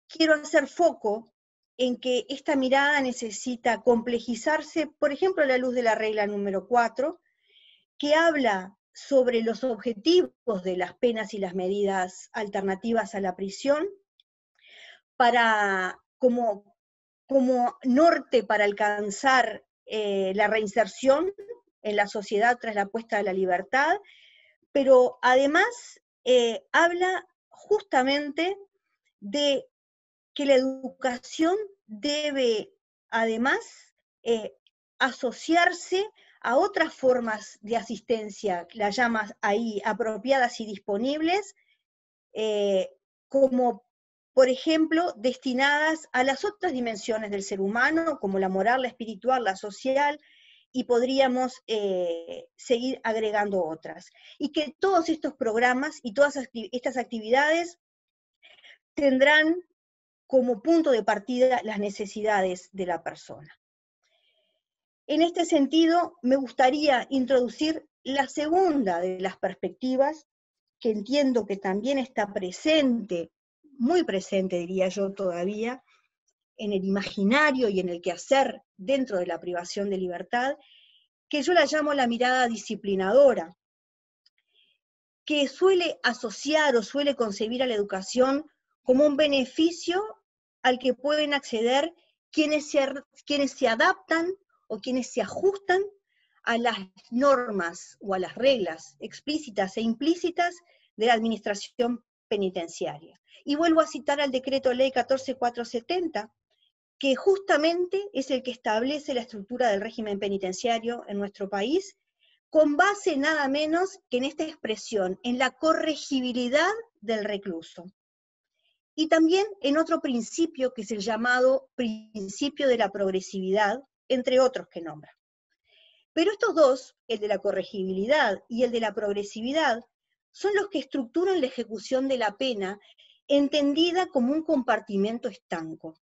quiero hacer foco en que esta mirada necesita complejizarse, por ejemplo, a la luz de la regla número 4, que habla sobre los objetivos de las penas y las medidas alternativas a la prisión, como norte para alcanzar la reinserción en la sociedad tras la puesta de la libertad, pero además habla justamente de que la educación debe además asociarse a otras formas de asistencia, las llamas ahí apropiadas y disponibles, como por ejemplo destinadas a las otras dimensiones del ser humano, como la moral, la espiritual, la social, y podríamos seguir agregando otras. Y que todos estos programas y todas estas actividades tendrán como punto de partida las necesidades de la persona. En este sentido, me gustaría introducir la segunda de las perspectivas, que entiendo que también está presente, muy presente diría yo todavía, en el imaginario y en el quehacer dentro de la privación de libertad, que yo la llamo la mirada disciplinadora, que suele asociar o suele concebir a la educación como un beneficio al que pueden acceder quienes se adaptan o quienes se ajustan a las normas o a las reglas explícitas e implícitas de la administración penitenciaria. Y vuelvo a citar al decreto ley 14470, que justamente es el que establece la estructura del régimen penitenciario en nuestro país, con base nada menos que en esta expresión, en la corregibilidad del recluso. Y también en otro principio que es el llamado principio de la progresividad, entre otros que nombra. Pero estos dos, el de la corregibilidad y el de la progresividad, son los que estructuran la ejecución de la pena entendida como un compartimento estanco.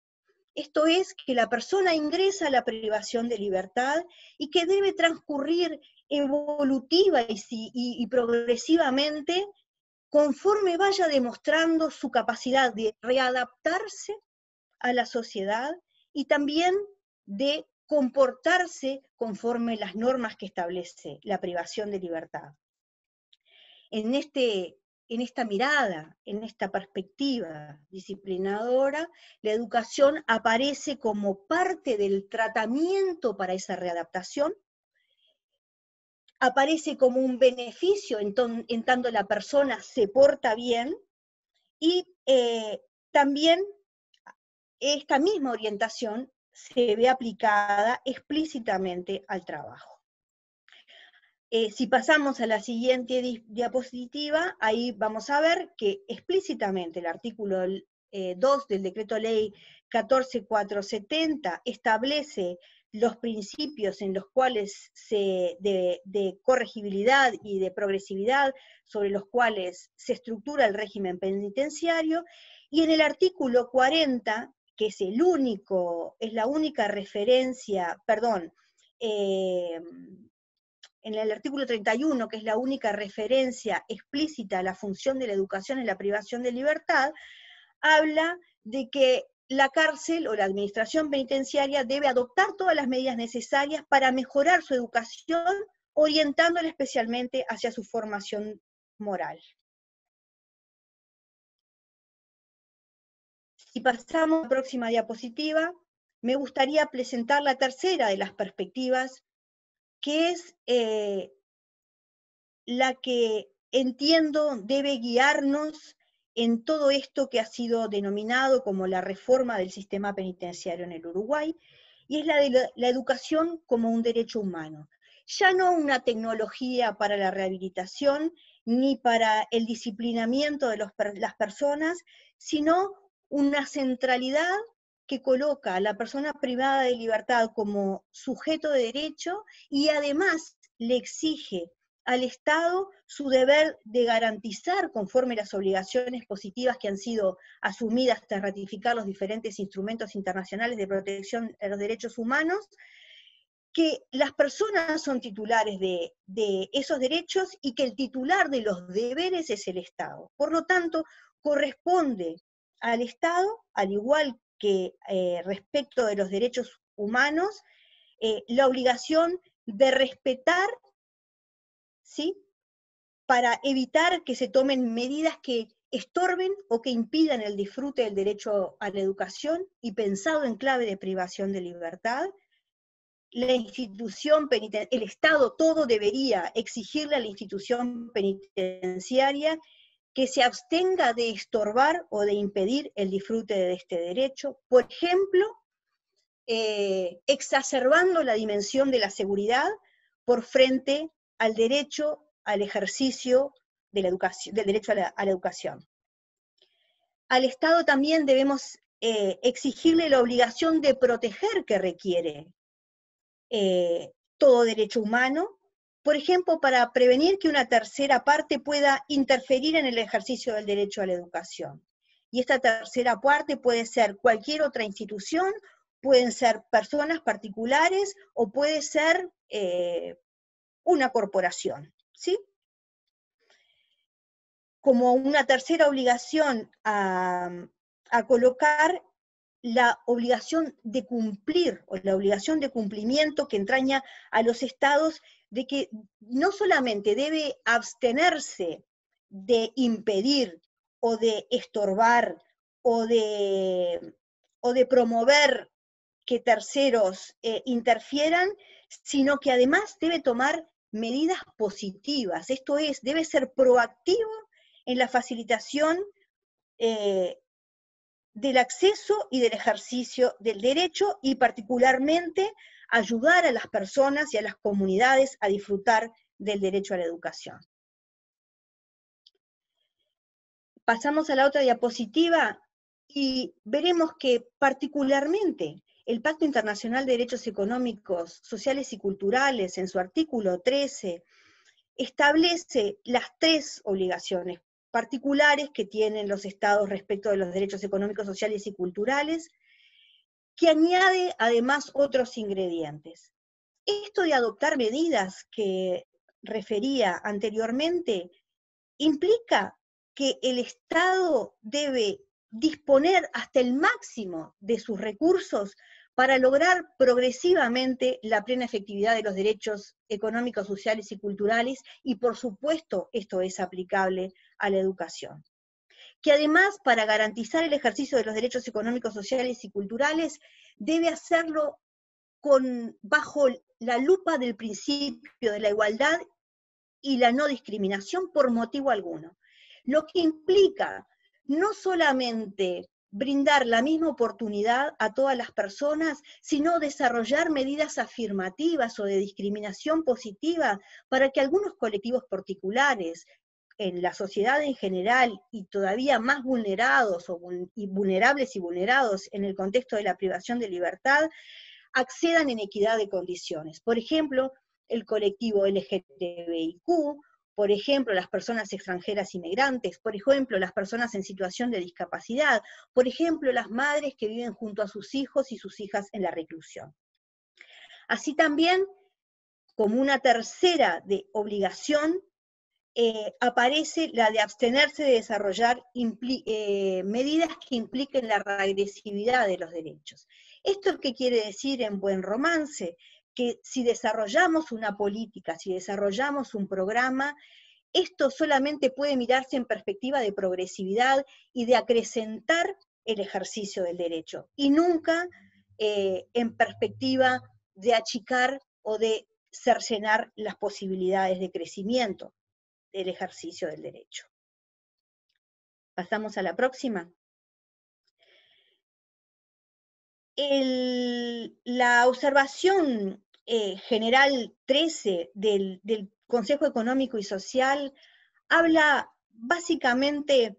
Esto es, que la persona ingresa a la privación de libertad y que debe transcurrir evolutiva y progresivamente conforme vaya demostrando su capacidad de readaptarse a la sociedad y también de comportarse conforme las normas que establece la privación de libertad. En esta mirada, en esta perspectiva disciplinadora, la educación aparece como parte del tratamiento para esa readaptación, aparece como un beneficio en tanto la persona se porta bien, y también esta misma orientación se ve aplicada explícitamente al trabajo. Si pasamos a la siguiente diapositiva, ahí vamos a ver que explícitamente el artículo 2 del decreto ley 14470 establece los principios en los cuales de corregibilidad y de progresividad sobre los cuales se estructura el régimen penitenciario, y en el artículo 40, que es la única referencia, en el artículo 31, que es la única referencia explícita a la función de la educación en la privación de libertad, habla de que la cárcel o la administración penitenciaria debe adoptar todas las medidas necesarias para mejorar su educación, orientándola especialmente hacia su formación moral. Si pasamos a la próxima diapositiva, me gustaría presentar la tercera de las perspectivas, que es la que entiendo debe guiarnos en todo esto que ha sido denominado como la reforma del sistema penitenciario en el Uruguay, y es la de la educación como un derecho humano. Ya no una tecnología para la rehabilitación, ni para el disciplinamiento de las personas, sino una centralidad que coloca a la persona privada de libertad como sujeto de derecho y además le exige al Estado su deber de garantizar, conforme las obligaciones positivas que han sido asumidas tras ratificar los diferentes instrumentos internacionales de protección de los derechos humanos, que las personas son titulares de esos derechos y que el titular de los deberes es el Estado. Por lo tanto, corresponde al Estado, al igual que respecto de los derechos humanos, la obligación de respetar, ¿sí?, para evitar que se tomen medidas que estorben o que impidan el disfrute del derecho a la educación, y pensado en clave de privación de libertad. La institución penitenciaria, el Estado todo debería exigirle a la institución penitenciaria que se abstenga de estorbar o de impedir el disfrute de este derecho, por ejemplo, exacerbando la dimensión de la seguridad por frente al derecho al ejercicio de la educación, del derecho a la educación. Al Estado también debemos exigirle la obligación de proteger que requiere todo derecho humano, por ejemplo, para prevenir que una tercera parte pueda interferir en el ejercicio del derecho a la educación. Y esta tercera parte puede ser cualquier otra institución, pueden ser personas particulares o puede ser una corporación, ¿sí? Como una tercera obligación a colocar la obligación de cumplir, o la obligación de cumplimiento que entraña a los estados, de que no solamente debe abstenerse de impedir, o de estorbar, o de promover que terceros interfieran, sino que además debe tomar medidas positivas, esto es, debe ser proactivo en la facilitación del acceso y del ejercicio del derecho, y particularmente ayudar a las personas y a las comunidades a disfrutar del derecho a la educación. Pasamos a la otra diapositiva y veremos que particularmente el Pacto Internacional de Derechos Económicos, Sociales y Culturales, en su artículo 13, establece las tres obligaciones particulares que tienen los estados respecto de los derechos económicos, sociales y culturales, que añade además otros ingredientes. Esto de adoptar medidas que refería anteriormente implica que el Estado debe disponer hasta el máximo de sus recursos para lograr progresivamente la plena efectividad de los derechos económicos, sociales y culturales, y por supuesto esto es aplicable a la educación. Que además, para garantizar el ejercicio de los derechos económicos, sociales y culturales, debe hacerlo bajo la lupa del principio de la igualdad y la no discriminación por motivo alguno. Lo que implica no solamente brindar la misma oportunidad a todas las personas, sino desarrollar medidas afirmativas o de discriminación positiva para que algunos colectivos particulares en la sociedad en general, y todavía más vulnerados y vulnerables y vulnerados en el contexto de la privación de libertad, accedan en equidad de condiciones. Por ejemplo, el colectivo LGTBIQ, por ejemplo, las personas extranjeras inmigrantes, por ejemplo, las personas en situación de discapacidad, por ejemplo, las madres que viven junto a sus hijos y sus hijas en la reclusión. Así también, como una tercera obligación, aparece la de abstenerse de desarrollar medidas que impliquen la regresividad de los derechos. ¿Esto qué quiere decir en buen romance? Que si desarrollamos una política, si desarrollamos un programa, esto solamente puede mirarse en perspectiva de progresividad y de acrecentar el ejercicio del derecho, y nunca en perspectiva de achicar o de cercenar las posibilidades de crecimiento del ejercicio del derecho. Pasamos a la próxima. La observación general 13 del Consejo Económico y Social habla básicamente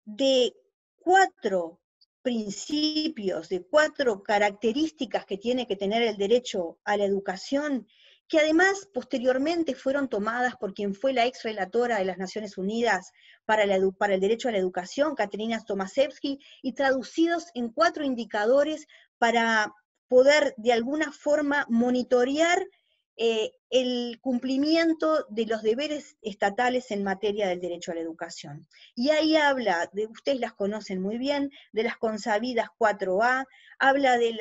de 4 principios, de 4 características que tiene que tener el derecho a la educación, que además posteriormente fueron tomadas por quien fue la ex relatora de las Naciones Unidas para el derecho a la educación, Katerina Tomaszewski, y traducidos en 4 indicadores para poder de alguna forma monitorear el cumplimiento de los deberes estatales en materia del derecho a la educación. Y ahí habla, ustedes las conocen muy bien, de las consabidas 4A, habla de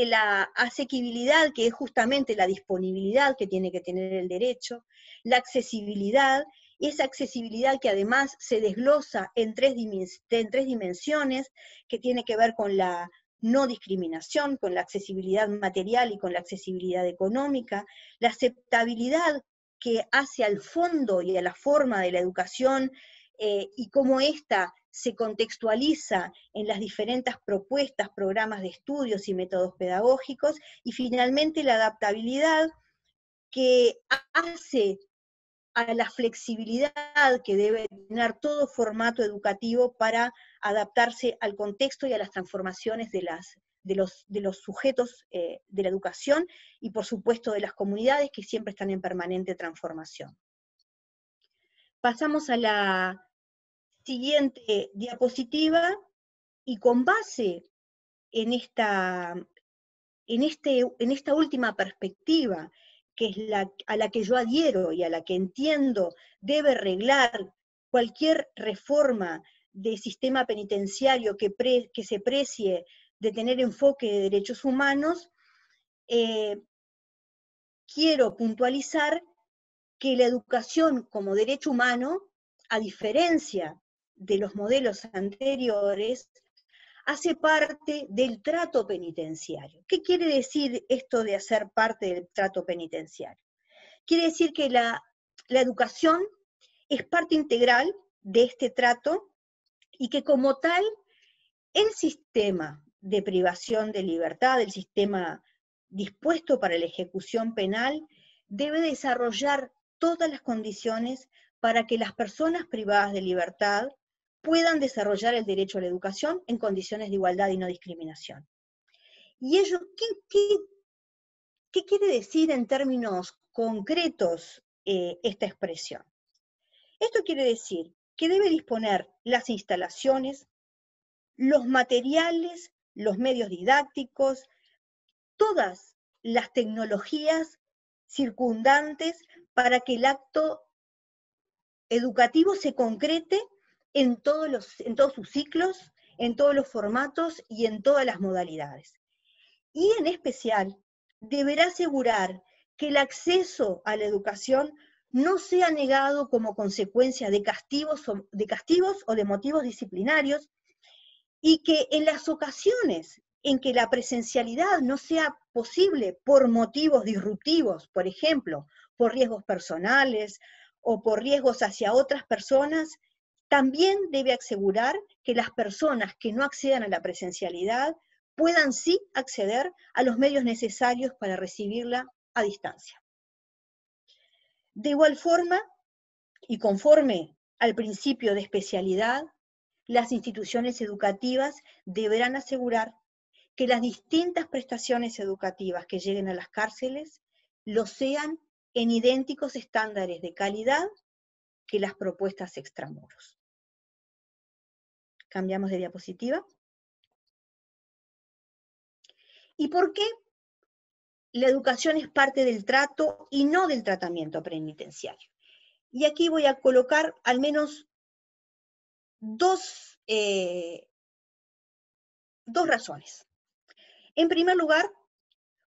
la asequibilidad, que es justamente la disponibilidad que tiene que tener el derecho, la accesibilidad, y esa accesibilidad que además se desglosa en tres dimensiones, que tiene que ver con la no discriminación, con la accesibilidad material y con la accesibilidad económica, la aceptabilidad que hace al fondo y a la forma de la educación y cómo ésta se contextualiza en las diferentes propuestas, programas de estudios y métodos pedagógicos, y finalmente la adaptabilidad que hace a la flexibilidad que debe tener todo formato educativo para adaptarse al contexto y a las transformaciones de los sujetos de la educación y por supuesto de las comunidades que siempre están en permanente transformación. Pasamos a la siguiente diapositiva y con base en esta última perspectiva, que es a la que yo adhiero y a la que entiendo debe reglar cualquier reforma de sistema penitenciario que se precie de tener enfoque de derechos humanos, quiero puntualizar que la educación como derecho humano, a diferencia de los modelos anteriores, hace parte del trato penitenciario. ¿Qué quiere decir esto de hacer parte del trato penitenciario? Quiere decir que la educación es parte integral de este trato y que como tal el sistema de privación de libertad, el sistema dispuesto para la ejecución penal, debe desarrollar todas las condiciones para que las personas privadas de libertad puedan desarrollar el derecho a la educación en condiciones de igualdad y no discriminación. ¿Y ello qué quiere decir en términos concretos esta expresión? Esto quiere decir que debe disponer las instalaciones, los materiales, los medios didácticos, todas las tecnologías circundantes para que el acto educativo se concrete en todos sus ciclos, en todos los formatos y en todas las modalidades. Y en especial, deberá asegurar que el acceso a la educación no sea negado como consecuencia de castigos o de motivos disciplinarios, y que en las ocasiones en que la presencialidad no sea posible por motivos disruptivos, por ejemplo, por riesgos personales o por riesgos hacia otras personas, también debe asegurar que las personas que no accedan a la presencialidad puedan sí acceder a los medios necesarios para recibirla a distancia. De igual forma, y conforme al principio de especialidad, las instituciones educativas deberán asegurar que las distintas prestaciones educativas que lleguen a las cárceles lo sean en idénticos estándares de calidad que las propuestas extramuros. Cambiamos de diapositiva. ¿Y por qué la educación es parte del trato y no del tratamiento penitenciario? Y aquí voy a colocar al menos dos razones. En primer lugar,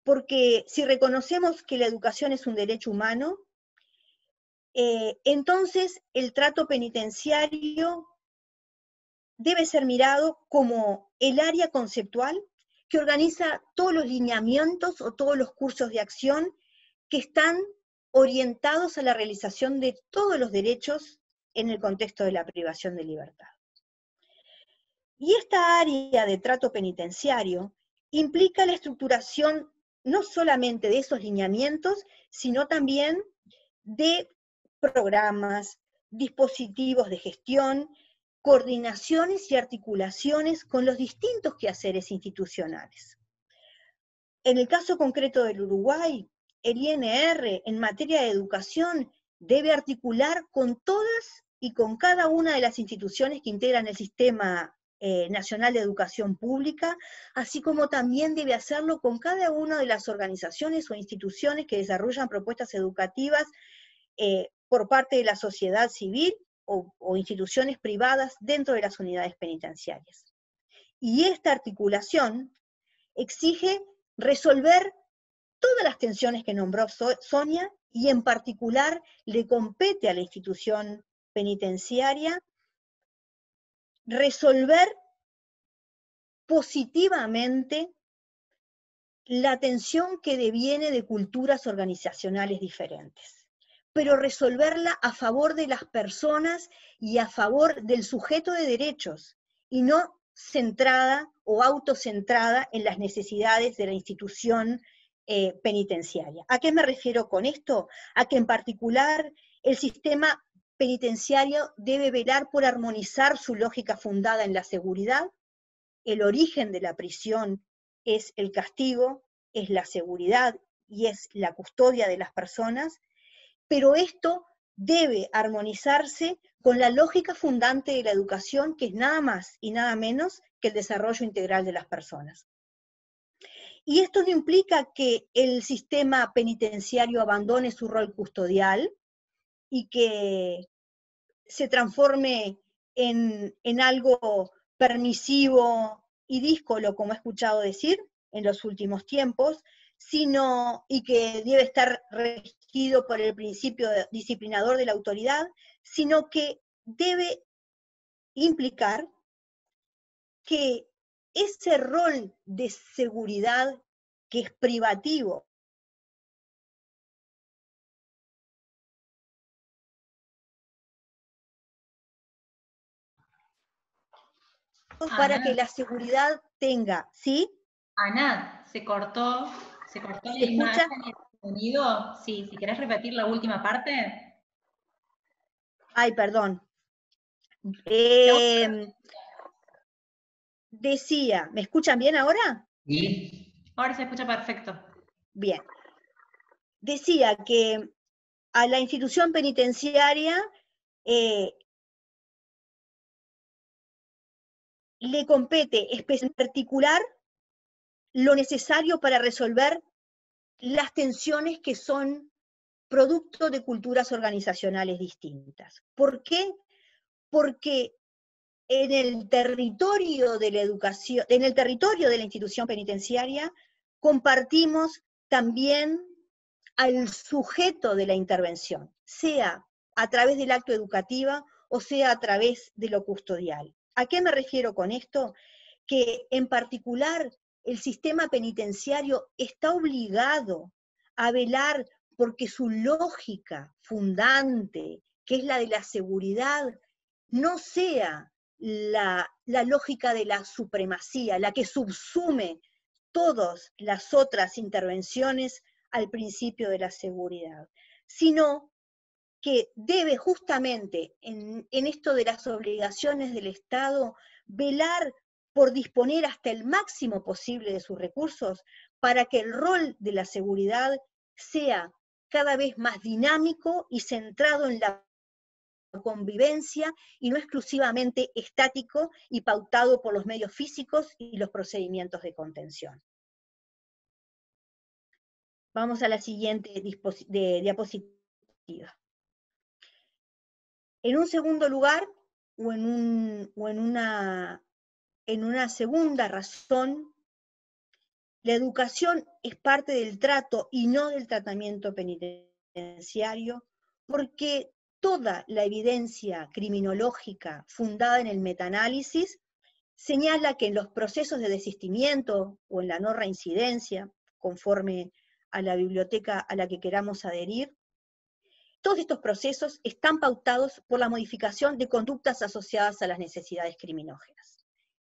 porque si reconocemos que la educación es un derecho humano, entonces el trato penitenciario debe ser mirado como el área conceptual que organiza todos los lineamientos o todos los cursos de acción que están orientados a la realización de todos los derechos en el contexto de la privación de libertad. Y esta área de trato penitenciario implica la estructuración no solamente de esos lineamientos, sino también de programas, dispositivos de gestión, coordinaciones y articulaciones con los distintos quehaceres institucionales. En el caso concreto del Uruguay, el INR en materia de educación debe articular con todas y con cada una de las instituciones que integran el Sistema Nacional de Educación Pública, así como también debe hacerlo con cada una de las organizaciones o instituciones que desarrollan propuestas educativas por parte de la sociedad civil o instituciones privadas dentro de las unidades penitenciarias. Y esta articulación exige resolver todas las tensiones que nombró Sonia, y en particular le compete a la institución penitenciaria resolver positivamente la tensión que deviene de culturas organizacionales diferentes, pero resolverla a favor de las personas y a favor del sujeto de derechos, y no centrada o autocentrada en las necesidades de la institución penitenciaria. ¿A qué me refiero con esto? A que en particular el sistema penitenciario debe velar por armonizar su lógica fundada en la seguridad. El origen de la prisión es el castigo, es la seguridad y es la custodia de las personas, pero esto debe armonizarse con la lógica fundante de la educación, que es nada más y nada menos que el desarrollo integral de las personas. Y esto no implica que el sistema penitenciario abandone su rol custodial y que se transforme en algo permisivo y díscolo, como he escuchado decir en los últimos tiempos, y que debe estar regido por el principio disciplinador de la autoridad, sino que debe implicar que ese rol de seguridad que es privativo para que la seguridad tenga, ¿sí? Ana, se cortó ¿Se la escucha? imagen y el sonido. Sí, si querés repetir la última parte. Ay, perdón. Decía, ¿me escuchan bien ahora? ¿Y? Ahora se escucha perfecto. Bien. Decía que a la institución penitenciaria le compete particular lo necesario para resolver las tensiones que son producto de culturas organizacionales distintas. ¿Por qué? Porque en el territorio de la educación, en el territorio de la institución penitenciaria, compartimos también al sujeto de la intervención, sea a través del acto educativo o sea a través de lo custodial. ¿A qué me refiero con esto? Que en particular el sistema penitenciario está obligado a velar porque su lógica fundante, que es la de la seguridad, no sea la lógica de la supremacía, la que subsume todas las otras intervenciones al principio de la seguridad, sino que debe justamente en esto de las obligaciones del Estado velar por disponer hasta el máximo posible de sus recursos para que el rol de la seguridad sea cada vez más dinámico y centrado en la convivencia y no exclusivamente estático y pautado por los medios físicos y los procedimientos de contención. Vamos a la siguiente diapositiva. En un segundo lugar, o en una segunda razón, la educación es parte del trato y no del tratamiento penitenciario, porque toda la evidencia criminológica fundada en el metaanálisis señala que en los procesos de desistimiento o en la no reincidencia, conforme a la biblioteca a la que queramos adherir, todos estos procesos están pautados por la modificación de conductas asociadas a las necesidades criminógenas,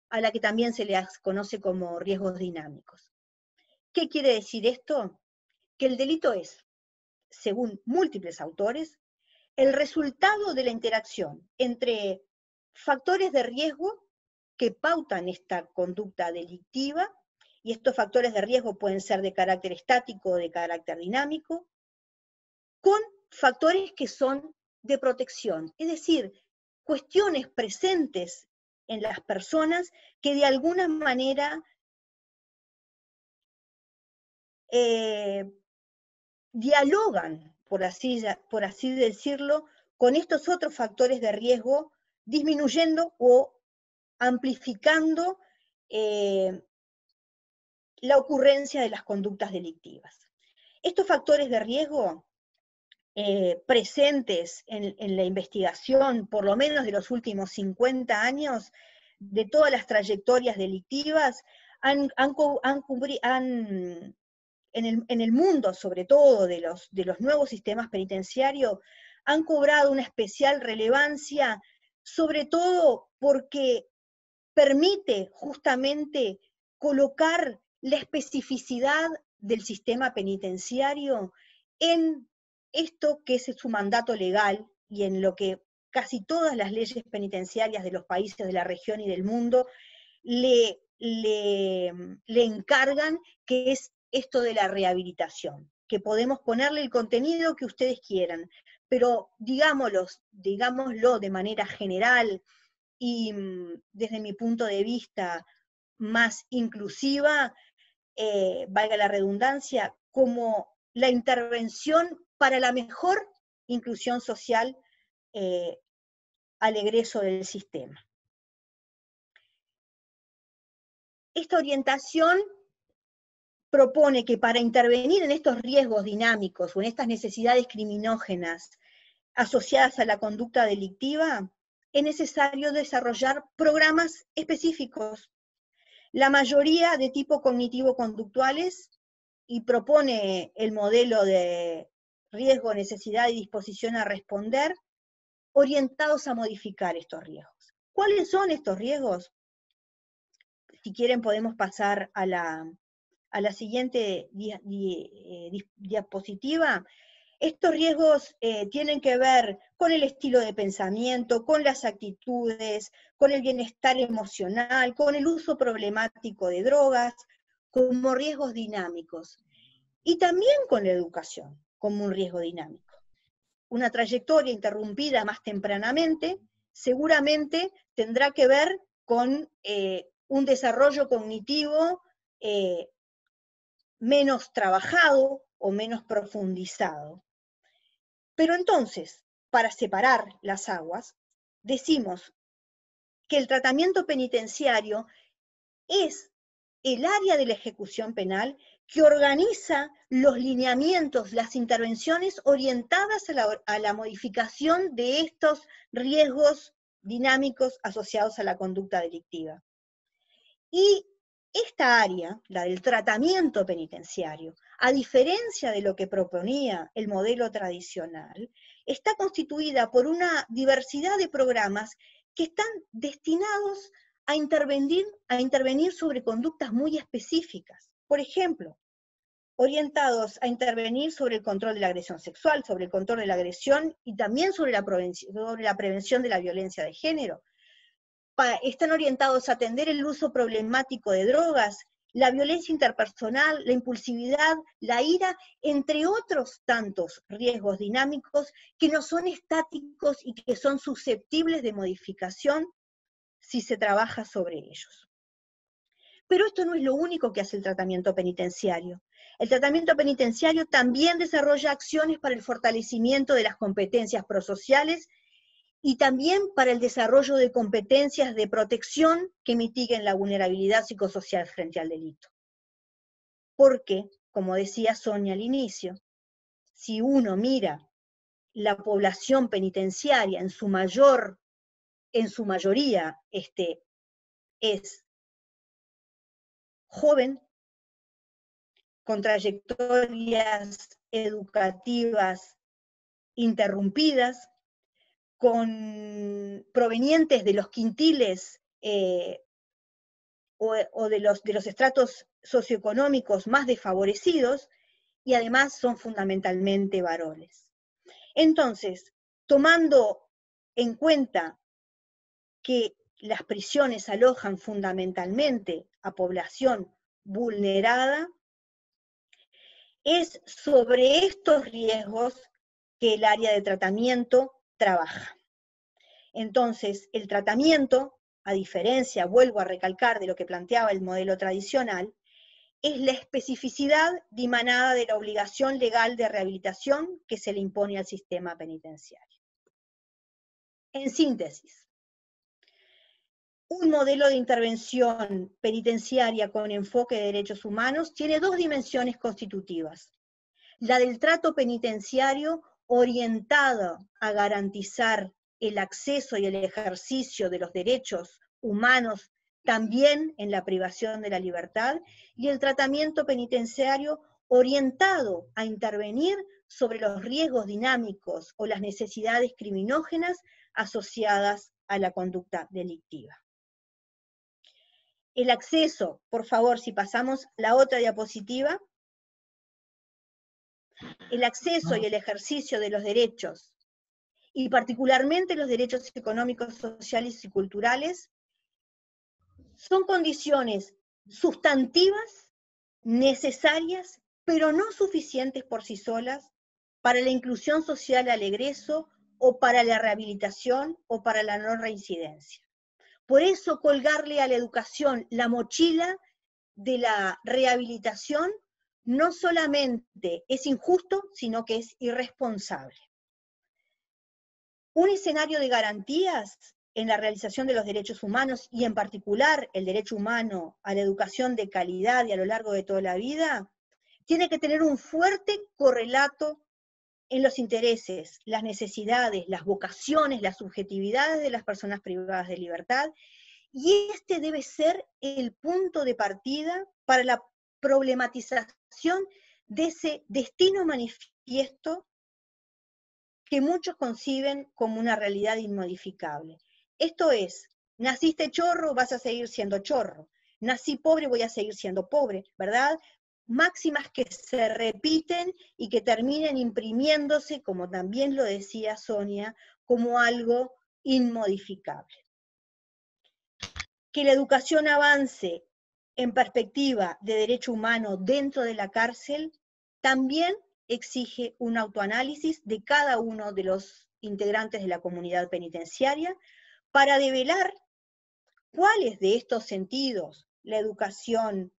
a la que también se les conoce como riesgos dinámicos. ¿Qué quiere decir esto? Que el delito es, según múltiples autores, el resultado de la interacción entre factores de riesgo que pautan esta conducta delictiva, y estos factores de riesgo pueden ser de carácter estático o de carácter dinámico, con factores que son de protección, es decir, cuestiones presentes en las personas que de alguna manera dialogan, por así decirlo, con estos otros factores de riesgo, disminuyendo o amplificando la ocurrencia de las conductas delictivas. Estos factores de riesgo presentes en la investigación, por lo menos de los últimos 50 años, de todas las trayectorias delictivas, en el mundo, sobre todo de los nuevos sistemas penitenciarios, han cobrado una especial relevancia, sobre todo porque permite justamente colocar la especificidad del sistema penitenciario en esto que es su mandato legal y en lo que casi todas las leyes penitenciarias de los países de la región y del mundo le encargan, que es esto de la rehabilitación, que podemos ponerle el contenido que ustedes quieran, pero digámoslo de manera general y desde mi punto de vista más inclusiva, valga la redundancia, como la intervención para la mejor inclusión social al egreso del sistema. Esta orientación propone que para intervenir en estos riesgos dinámicos o en estas necesidades criminógenas asociadas a la conducta delictiva, es necesario desarrollar programas específicos, la mayoría de tipo cognitivo-conductuales, y propone el modelo de riesgo, necesidad y disposición a responder, orientados a modificar estos riesgos. ¿Cuáles son estos riesgos? Si quieren podemos pasar a la siguiente diapositiva. Estos riesgos tienen que ver con el estilo de pensamiento, con las actitudes, con el bienestar emocional, con el uso problemático de drogas, como riesgos dinámicos. Y también con la educación, como un riesgo dinámico. Una trayectoria interrumpida más tempranamente seguramente tendrá que ver con un desarrollo cognitivo menos trabajado o menos profundizado. Pero entonces, para separar las aguas, decimos que el tratamiento penitenciario es el área de la ejecución penal que organiza los lineamientos, las intervenciones orientadas a la modificación de estos riesgos dinámicos asociados a la conducta delictiva. Y esta área, la del tratamiento penitenciario, a diferencia de lo que proponía el modelo tradicional, está constituida por una diversidad de programas que están destinados a intervenir sobre conductas muy específicas. Por ejemplo, orientados a intervenir sobre el control de la agresión sexual, sobre el control de la agresión y también sobre la prevención de la violencia de género. Están orientados a atender el uso problemático de drogas, la violencia interpersonal, la impulsividad, la ira, entre otros tantos riesgos dinámicos que no son estáticos y que son susceptibles de modificación si se trabaja sobre ellos. Pero esto no es lo único que hace el tratamiento penitenciario. El tratamiento penitenciario también desarrolla acciones para el fortalecimiento de las competencias prosociales y también para el desarrollo de competencias de protección que mitiguen la vulnerabilidad psicosocial frente al delito. Porque, como decía Sonia al inicio, si uno mira la población penitenciaria en su mayoría, es joven, con trayectorias educativas interrumpidas, provenientes de los quintiles o de los estratos socioeconómicos más desfavorecidos, y además son fundamentalmente varones. Entonces, tomando en cuenta que las prisiones alojan fundamentalmente a población vulnerada, es sobre estos riesgos que el área de tratamiento trabaja. Entonces, el tratamiento, a diferencia, vuelvo a recalcar, de lo que planteaba el modelo tradicional, es la especificidad dimanada de la obligación legal de rehabilitación que se le impone al sistema penitenciario. En síntesis, un modelo de intervención penitenciaria con enfoque de derechos humanos tiene dos dimensiones constitutivas. La del trato penitenciario orientado a garantizar el acceso y el ejercicio de los derechos humanos también en la privación de la libertad, y el tratamiento penitenciario orientado a intervenir sobre los riesgos dinámicos o las necesidades criminógenas asociadas a la conducta delictiva. El acceso, por favor, si pasamos la otra diapositiva, el acceso y el ejercicio de los derechos, y particularmente los derechos económicos, sociales y culturales, son condiciones sustantivas, necesarias, pero no suficientes por sí solas para la inclusión social al egreso, o para la rehabilitación, o para la no reincidencia. Por eso colgarle a la educación la mochila de la rehabilitación no solamente es injusto, sino que es irresponsable. Un escenario de garantías en la realización de los derechos humanos, y en particular el derecho humano a la educación de calidad y a lo largo de toda la vida, tiene que tener un fuerte correlato en los intereses, las necesidades, las vocaciones, las subjetividades de las personas privadas de libertad, y este debe ser el punto de partida para la problematización de ese destino manifiesto que muchos conciben como una realidad inmodificable. Esto es, naciste chorro, vas a seguir siendo chorro. Nací pobre, voy a seguir siendo pobre, ¿verdad? Máximas que se repiten y que terminan imprimiéndose, como también lo decía Sonia, como algo inmodificable. Que la educación avance en perspectiva de derecho humano dentro de la cárcel también exige un autoanálisis de cada uno de los integrantes de la comunidad penitenciaria para develar cuáles de estos sentidos, la educación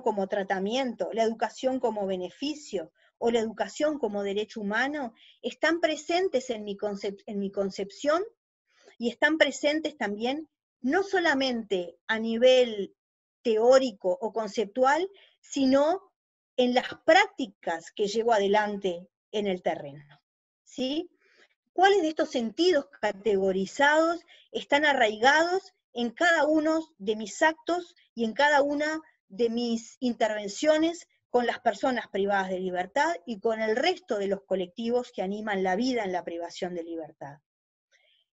como tratamiento, la educación como beneficio o la educación como derecho humano, están presentes en mi concepción, y están presentes también no solamente a nivel teórico o conceptual, sino en las prácticas que llevo adelante en el terreno, ¿sí? ¿Cuáles de estos sentidos categorizados están arraigados en cada uno de mis actos y en cada una de mis intervenciones con las personas privadas de libertad y con el resto de los colectivos que animan la vida en la privación de libertad?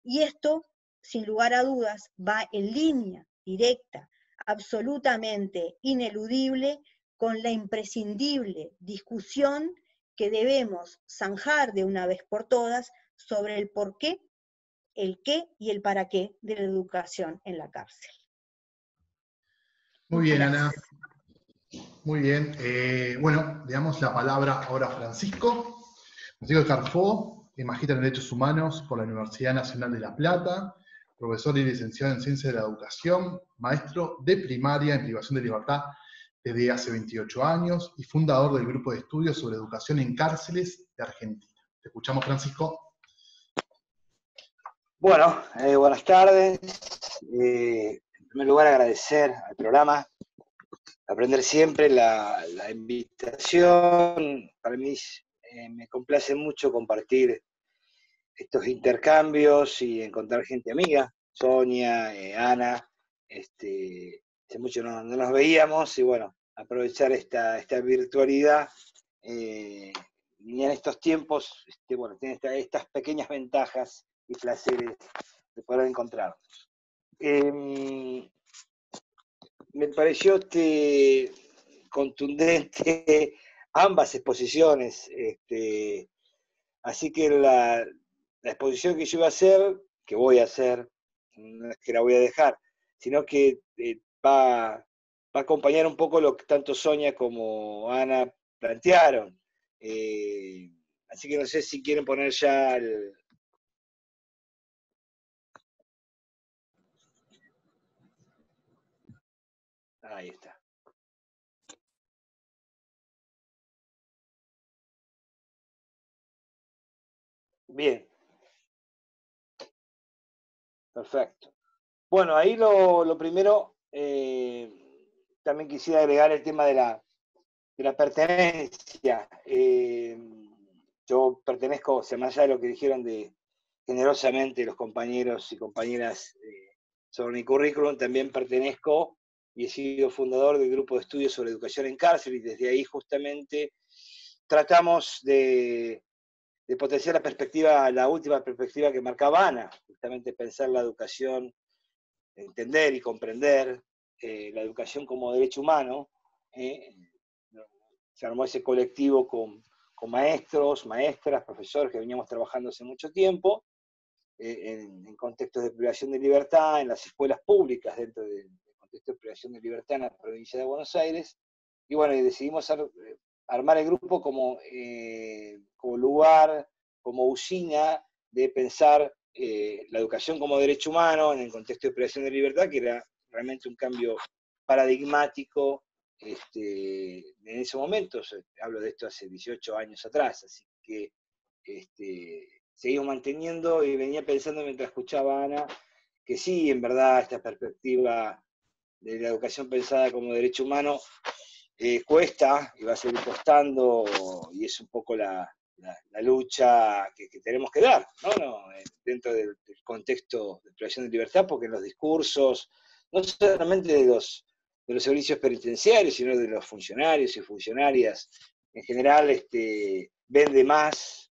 Y esto, sin lugar a dudas, va en línea directa, absolutamente ineludible, con la imprescindible discusión que debemos zanjar de una vez por todas sobre el por qué, el qué y el para qué de la educación en la cárcel. Muy bien, Gracias. Ana. Muy bien. Bueno, le damos la palabra ahora a Francisco. Francisco Carfó, magíster en Derechos Humanos por la Universidad Nacional de La Plata, profesor y licenciado en Ciencias de la Educación, maestro de primaria en privación de libertad desde hace 28 años y fundador del grupo de estudios sobre educación en cárceles de Argentina. Te escuchamos, Francisco. Bueno, buenas tardes. En primer lugar, agradecer al programa, Aprender Siempre, la invitación. Para mí me complace mucho compartir estos intercambios y encontrar gente amiga, Sonia, Ana. Hace mucho no nos veíamos, y bueno, aprovechar esta virtualidad, y en estos tiempos, bueno, tiene estas pequeñas ventajas y placeres de poder encontrarnos. Me pareció contundente ambas exposiciones, Así que la exposición que yo iba a hacer, que voy a hacer, no es que la voy a dejar, sino que va a acompañar un poco lo que tanto Sonia como Ana plantearon. Así que no sé si quieren poner ya el... Ahí está. Bien. Perfecto. Bueno, ahí lo primero, también quisiera agregar el tema de la pertenencia. Yo pertenezco, o sea, más allá de lo que dijeron generosamente los compañeros y compañeras sobre mi currículum, también pertenezco y he sido fundador del grupo de estudios sobre educación en cárcel, y desde ahí justamente tratamos de potenciar la perspectiva, la última perspectiva que marcaba Ana, justamente pensar la educación, entender y comprender la educación como derecho humano. Se armó ese colectivo con maestros, maestras, profesores que veníamos trabajando hace mucho tiempo, en contextos de privación de libertad, en las escuelas públicas, dentro del contexto de privación de libertad en la provincia de Buenos Aires. Y bueno, y decidimos armar el grupo como lugar, como usina de pensar la educación como derecho humano en el contexto de privación de libertad, que era realmente un cambio paradigmático en ese momento. Hablo de esto hace 18 años atrás, así que seguimos manteniendo, y venía pensando mientras escuchaba a Ana, que sí, en verdad, esta perspectiva de la educación pensada como derecho humano cuesta y va a seguir costando, y es un poco la lucha que tenemos que dar, dentro del contexto de privación de libertad, porque en los discursos, no solamente de los servicios penitenciarios, sino de los funcionarios y funcionarias en general, vende más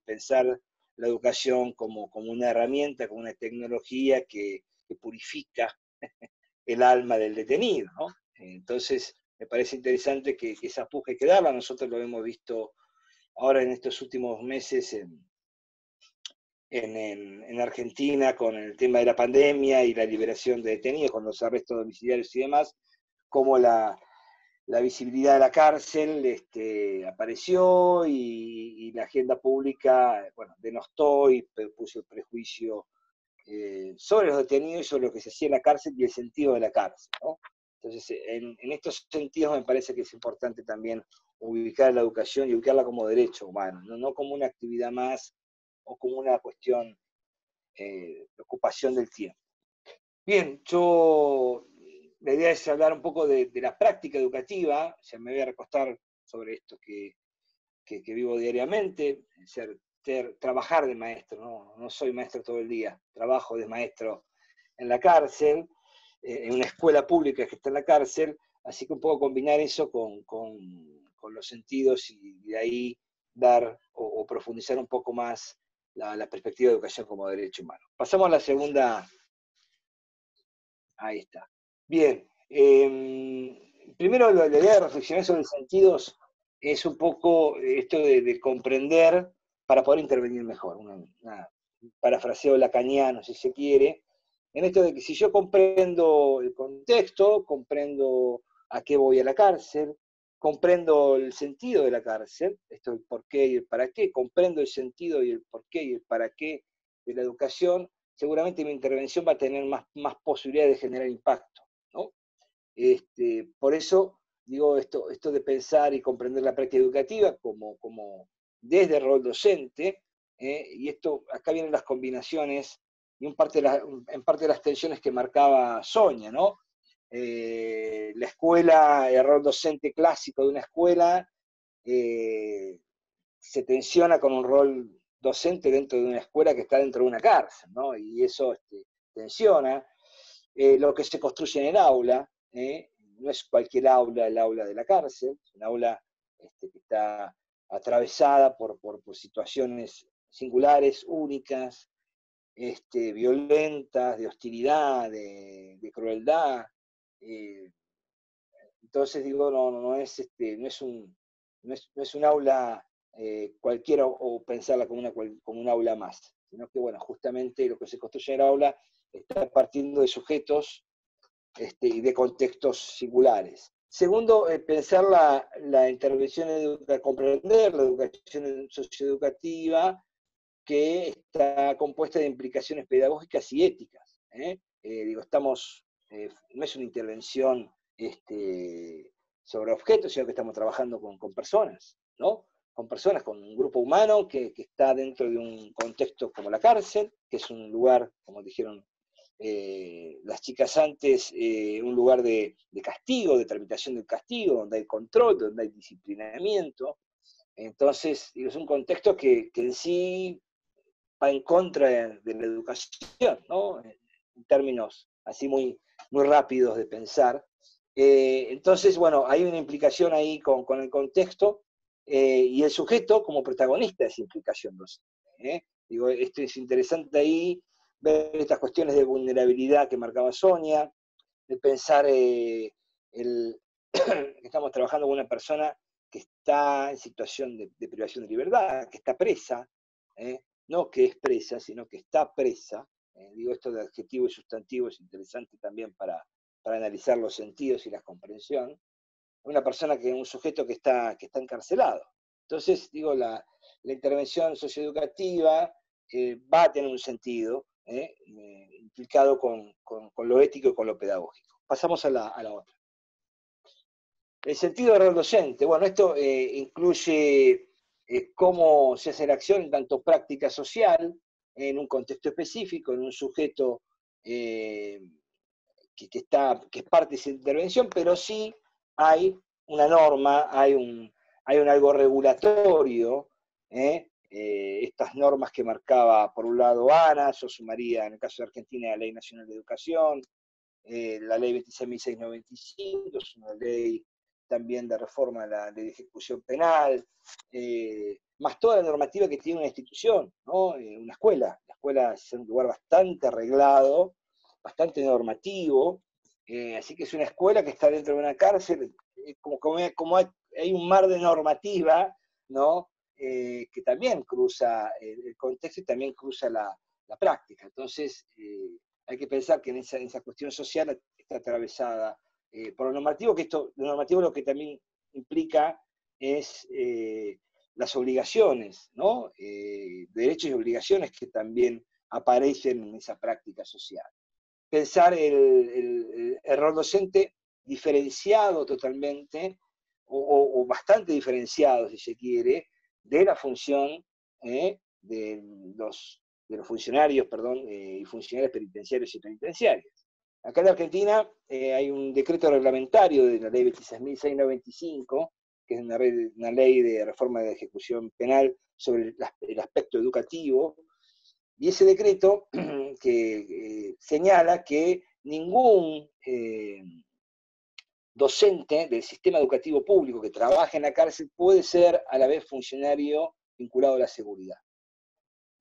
pensar la educación como una herramienta, como una tecnología que purifica el alma del detenido, ¿no? Entonces, me parece interesante que esa puja hay que darla. Nosotros lo hemos visto ahora en estos últimos meses en Argentina, con el tema de la pandemia y la liberación de detenidos, con los arrestos domiciliarios y demás, cómo la visibilidad de la cárcel apareció, y la agenda pública, bueno, denostó y puso el prejuicio sobre los detenidos y sobre lo que se hacía en la cárcel y el sentido de la cárcel, ¿no? Entonces, en estos sentidos me parece que es importante también ubicar la educación y ubicarla como derecho humano, no como una actividad más o como una cuestión de ocupación del tiempo. Bien, la idea es hablar un poco de la práctica educativa. O sea, me voy a recostar sobre esto que vivo diariamente, trabajar de maestro, no soy maestro todo el día, trabajo de maestro en la cárcel, en una escuela pública que está en la cárcel, así que un poco combinar eso con los sentidos, y de ahí dar o profundizar un poco más la perspectiva de educación como derecho humano. Pasamos a la segunda. Ahí está. Bien. Primero, la idea de reflexionar sobre sentidos es un poco esto de comprender para poder intervenir mejor. Parafraseo lacaniano, si se quiere, en esto de que si yo comprendo el contexto, comprendo a qué voy a la cárcel, comprendo el sentido de la cárcel, esto el por qué y el para qué, comprendo el sentido y el por qué y el para qué de la educación, seguramente mi intervención va a tener más posibilidades de generar impacto, ¿no? Por eso digo esto de pensar y comprender la práctica educativa como desde el rol docente, y acá vienen las combinaciones y en parte de las tensiones que marcaba Sonia, ¿no? La escuela, el rol docente clásico de una escuela se tensiona con un rol docente dentro de una escuela que está dentro de una cárcel, ¿no? Y eso tensiona. Lo que se construye en el aula, no es cualquier aula, el aula de la cárcel, es un aula que está atravesada por situaciones singulares, únicas, violentas, de hostilidad, de crueldad. Entonces digo, no es un aula cualquiera o pensarla como un aula más, sino que, bueno, justamente lo que se construye en el aula está partiendo de sujetos y de contextos singulares. Segundo, pensar la intervención educativa, comprender la educación socioeducativa, que está compuesta de implicaciones pedagógicas y éticas. Digo, no es una intervención sobre objetos, sino que estamos trabajando con personas, ¿no? Con personas, con un grupo humano que está dentro de un contexto como la cárcel, que es un lugar, como dijeron las chicas antes, un lugar de castigo, de tramitación del castigo, donde hay control, donde hay disciplinamiento. Entonces, digo, es un contexto que en sí va en contra de la educación, ¿no? En términos así muy, muy rápidos de pensar. Entonces, bueno, hay una implicación ahí con el contexto y el sujeto como protagonista de esa implicación docente. Digo, esto es interesante ahí, ver estas cuestiones de vulnerabilidad que marcaba Sonia, de pensar que estamos trabajando con una persona que está en situación de privación de libertad, que está presa, no que es presa, sino que está presa. Digo, esto de adjetivo y sustantivo es interesante también para analizar los sentidos y la comprensión. Una persona un sujeto que está encarcelado. Entonces, digo, la intervención socioeducativa va a tener un sentido implicado con lo ético y con lo pedagógico. Pasamos a la otra. El sentido del rol docente. Bueno, esto incluye cómo se hace la acción, tanto práctica social, en un contexto específico, en un sujeto que es parte de esa intervención, pero sí hay una norma, hay un algo regulatorio, estas normas que marcaba por un lado Ana, yo sumaría en el caso de Argentina la Ley Nacional de Educación, la Ley 26.695, es una ley también de reforma de la Ley de Ejecución Penal, más toda la normativa que tiene una institución, ¿no? Una escuela. La escuela es un lugar bastante arreglado, bastante normativo, así que es una escuela que está dentro de una cárcel, como hay un mar de normativa, ¿no? Que también cruza el contexto y también cruza la práctica. Entonces, hay que pensar que en esa cuestión social está atravesada por lo normativo, que lo normativo lo que también implica es las obligaciones, ¿no? Derechos y obligaciones que también aparecen en esa práctica social. Pensar el rol docente diferenciado totalmente, o bastante diferenciado, si se quiere, de la función de los funcionarios, y funcionarios penitenciarios y penitenciarias. Acá en Argentina hay un decreto reglamentario de la ley 26.695, que es una ley de reforma de ejecución penal sobre el aspecto educativo, y ese decreto que señala que ningún docente del sistema educativo público que trabaje en la cárcel puede ser a la vez funcionario vinculado a la seguridad.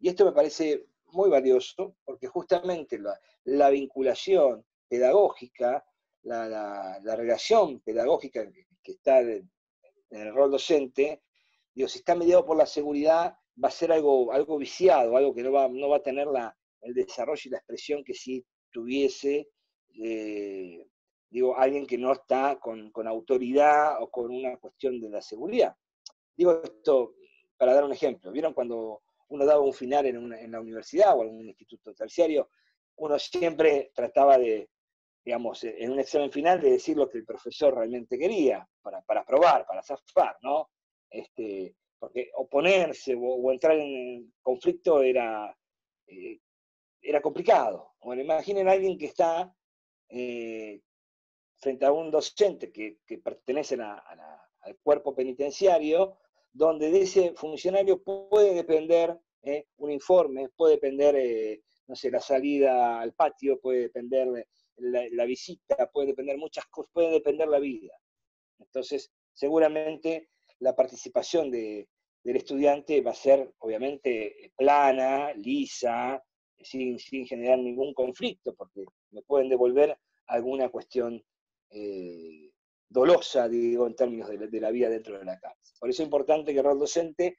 Y esto me parece muy valioso, porque justamente la vinculación pedagógica, la relación pedagógica que está en el rol docente, digo, si está mediado por la seguridad, va a ser algo viciado, algo que no va a tener el desarrollo y la expresión que sí tuviese, alguien que no está con autoridad o con una cuestión de la seguridad. Digo esto para dar un ejemplo. ¿Vieron cuando uno daba un final en la universidad o en un instituto terciario? Uno siempre trataba de, digamos, en un examen final de decir lo que el profesor realmente quería, para probar, para zafar, ¿no? Porque oponerse o entrar en conflicto era complicado. Bueno, imaginen a alguien que está frente a un docente que pertenece al cuerpo penitenciario, donde de ese funcionario puede depender un informe, puede depender, no sé, la salida al patio, puede depender la visita, puede depender muchas cosas, puede depender la vida. Entonces, seguramente la participación del estudiante va a ser, obviamente, plana, lisa, sin generar ningún conflicto, porque me pueden devolver alguna cuestión dolosa, digo, en términos de la vida dentro de la cárcel. Por eso es importante que el rol docente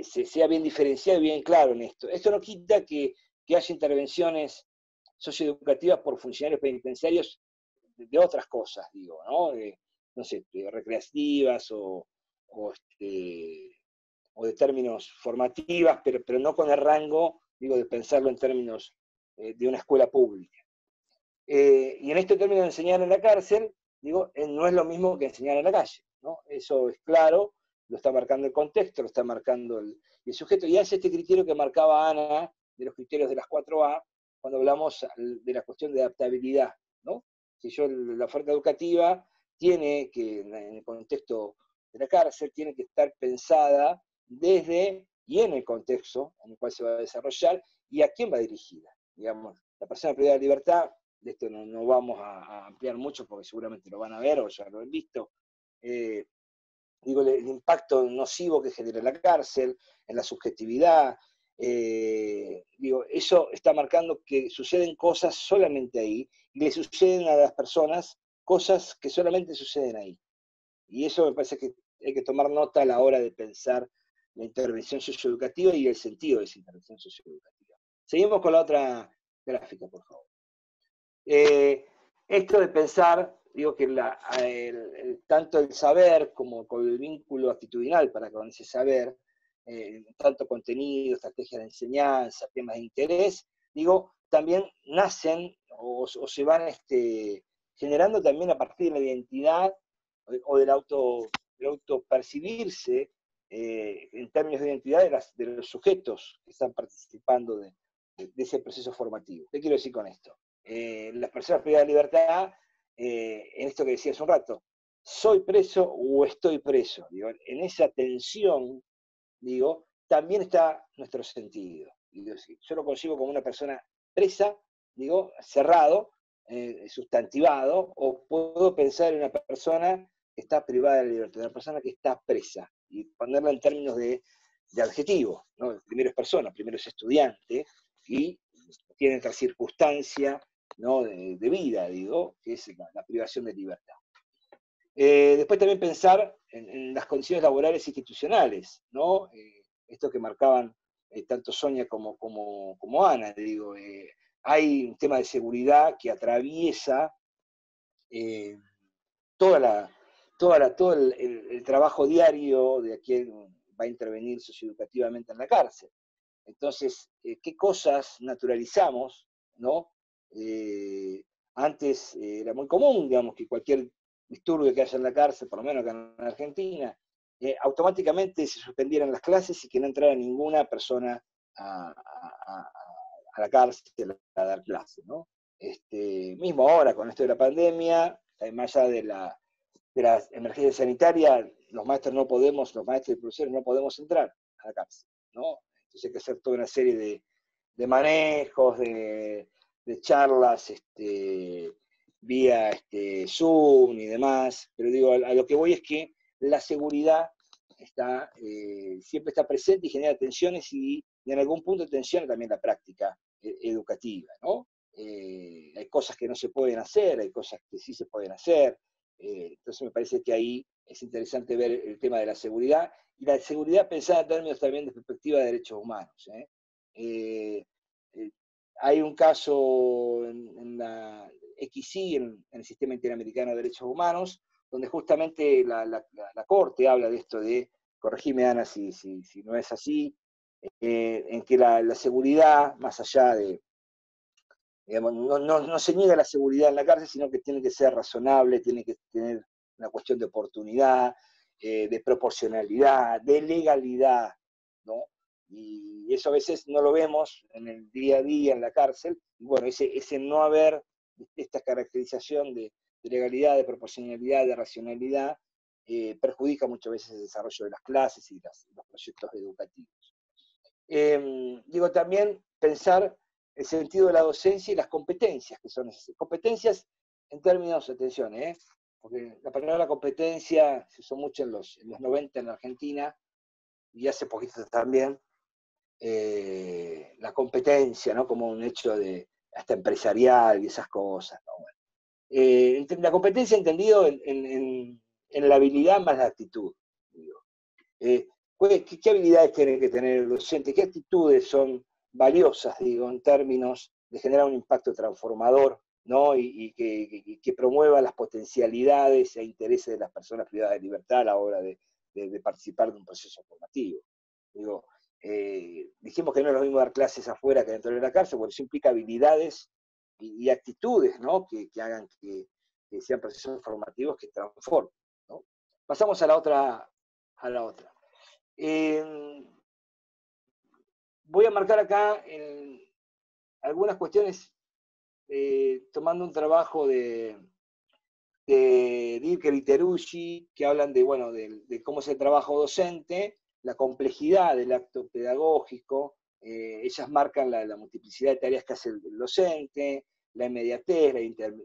sea bien diferenciado y bien claro en esto. Esto no quita que haya intervenciones socioeducativas por funcionarios penitenciarios de otras cosas, digo, ¿no? No sé, recreativas o de términos formativas, pero no con el rango, digo, de pensarlo en términos de una escuela pública. Y en este término de enseñar en la cárcel, digo, no es lo mismo que enseñar en la calle, ¿no? Eso es claro, lo está marcando el contexto, lo está marcando el sujeto, y hace este criterio que marcaba Ana, de los criterios de las 4A, cuando hablamos de la cuestión de adaptabilidad, ¿no? Si yo la oferta educativa tiene que, en el contexto de la cárcel, tiene que estar pensada desde y en el contexto en el cual se va a desarrollar y a quién va dirigida. Digamos, la persona privada de libertad, de esto no vamos a ampliar mucho porque seguramente lo van a ver o ya lo han visto, digo, el impacto nocivo que genera la cárcel, en la subjetividad, digo, eso está marcando que suceden cosas solamente ahí, y le suceden a las personas cosas que solamente suceden ahí. Y eso me parece que hay que tomar nota a la hora de pensar la intervención socioeducativa y el sentido de esa intervención socioeducativa. Seguimos con la otra gráfica, por favor. Esto de pensar, digo que tanto el saber como con el vínculo actitudinal para con ese saber, tanto contenido, estrategias de enseñanza, temas de interés, digo, también nacen o se van generando también a partir de la identidad o del autopercibirse en términos de identidad de los sujetos que están participando de ese proceso formativo. ¿Qué quiero decir con esto? Las personas privadas de libertad, en esto que decía hace un rato, ¿soy preso o estoy preso? Digo, en esa tensión, digo, también está nuestro sentido. Digo, si yo lo consigo como una persona presa, digo, cerrado, sustantivado, o puedo pensar en una persona que está privada de la libertad, una persona que está presa, y ponerla en términos de adjetivo, ¿no? Primero es persona, primero es estudiante, y tiene otra circunstancia, ¿no? de vida, digo, que es la privación de libertad. Después también pensar en las condiciones laborales institucionales, ¿no? Esto que marcaban tanto Sonia como Ana, digo, hay un tema de seguridad que atraviesa todo el trabajo diario de quien va a intervenir socioeducativamente en la cárcel. Entonces, ¿qué cosas naturalizamos, ¿no? Antes era muy común, digamos, que cualquier disturbio que haya en la cárcel, por lo menos acá en Argentina, automáticamente se suspendieran las clases y que no entrara ninguna persona a la cárcel a dar clases, ¿no? Mismo ahora, con esto de la pandemia, más allá de la emergencia sanitaria, los maestros y profesores no podemos entrar a la cárcel, ¿no? Entonces hay que hacer toda una serie de manejos, de charlas, vía Zoom y demás, pero digo, a lo que voy es que la seguridad siempre está presente y genera tensiones y en algún punto tensiona también la práctica educativa, ¿no? Hay cosas que no se pueden hacer, hay cosas que sí se pueden hacer, entonces me parece que ahí es interesante ver el tema de la seguridad, y la seguridad pensada en términos también de perspectiva de derechos humanos. Hay un caso en la XI, en el Sistema Interamericano de Derechos Humanos, donde justamente la Corte habla de esto de, corregime Ana si no es así, en que la seguridad, más allá de, digamos, no se niega la seguridad en la cárcel, sino que tiene que ser razonable, tiene que tener una cuestión de oportunidad, de proporcionalidad, de legalidad, ¿no? Y eso a veces no lo vemos en el día a día en la cárcel, y bueno, ese no haber esta caracterización de legalidad, de proporcionalidad, de racionalidad, perjudica muchas veces el desarrollo de las clases y los proyectos educativos. Digo, también pensar el sentido de la docencia y las competencias que son necesarias. Competencias en términos, atención, porque la palabra competencia se usó mucho en los 90 en la Argentina, y hace poquito también, la competencia, ¿no? Como un hecho hasta empresarial y esas cosas, ¿no? Bueno, La competencia entendido en la habilidad más la actitud. Digo. ¿Qué habilidades tiene que tener el docente? ¿Qué actitudes son valiosas, digo, en términos de generar un impacto transformador, ¿no? y que promueva las potencialidades e intereses de las personas privadas de libertad a la hora de participar de un proceso formativo? Digo, dijimos que no es lo mismo dar clases afuera que dentro de la cárcel, porque eso implica habilidades y actitudes, ¿no? que hagan que sean procesos formativos que transformen, ¿no? Pasamos a la otra. Voy a marcar acá algunas cuestiones tomando un trabajo de Dirker y Teruggi, que hablan de cómo es el trabajo docente, la complejidad del acto pedagógico. Ellas marcan la multiplicidad de tareas que hace el docente, la inmediatez,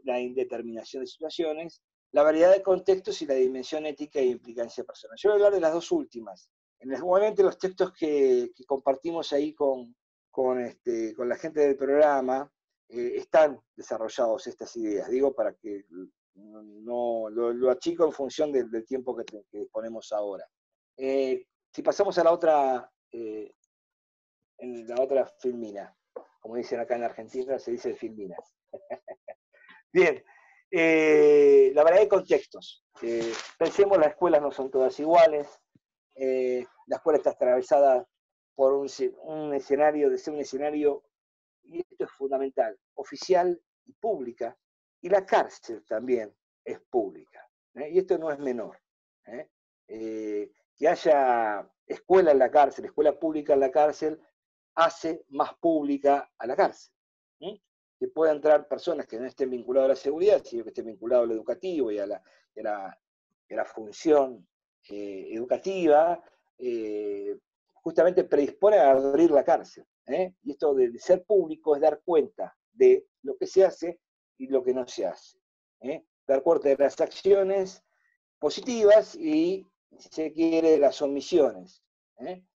la indeterminación de situaciones, la variedad de contextos y la dimensión ética e implicancia personal. Yo voy a hablar de las dos últimas. Igualmente los textos que compartimos ahí con la gente del programa, están desarrollados estas ideas, digo, para que no lo achico en función del tiempo que disponemos ahora. Si pasamos a la otra filmina, como dicen acá en Argentina, se dice filmina. Bien, la variedad de contextos. Pensemos, las escuelas no son todas iguales. La escuela está atravesada por un escenario, y esto es fundamental, oficial y pública, y la cárcel también es pública, y esto no es menor. Que haya escuela en la cárcel, escuela pública en la cárcel, hace más pública a la cárcel. Que puedan entrar personas que no estén vinculadas a la seguridad, sino que estén vinculadas a lo educativo y a la función educativa, justamente predispone a abrir la cárcel. Y esto de ser público es dar cuenta de lo que se hace y lo que no se hace. Dar cuenta de las acciones positivas y, si se quiere, de las omisiones.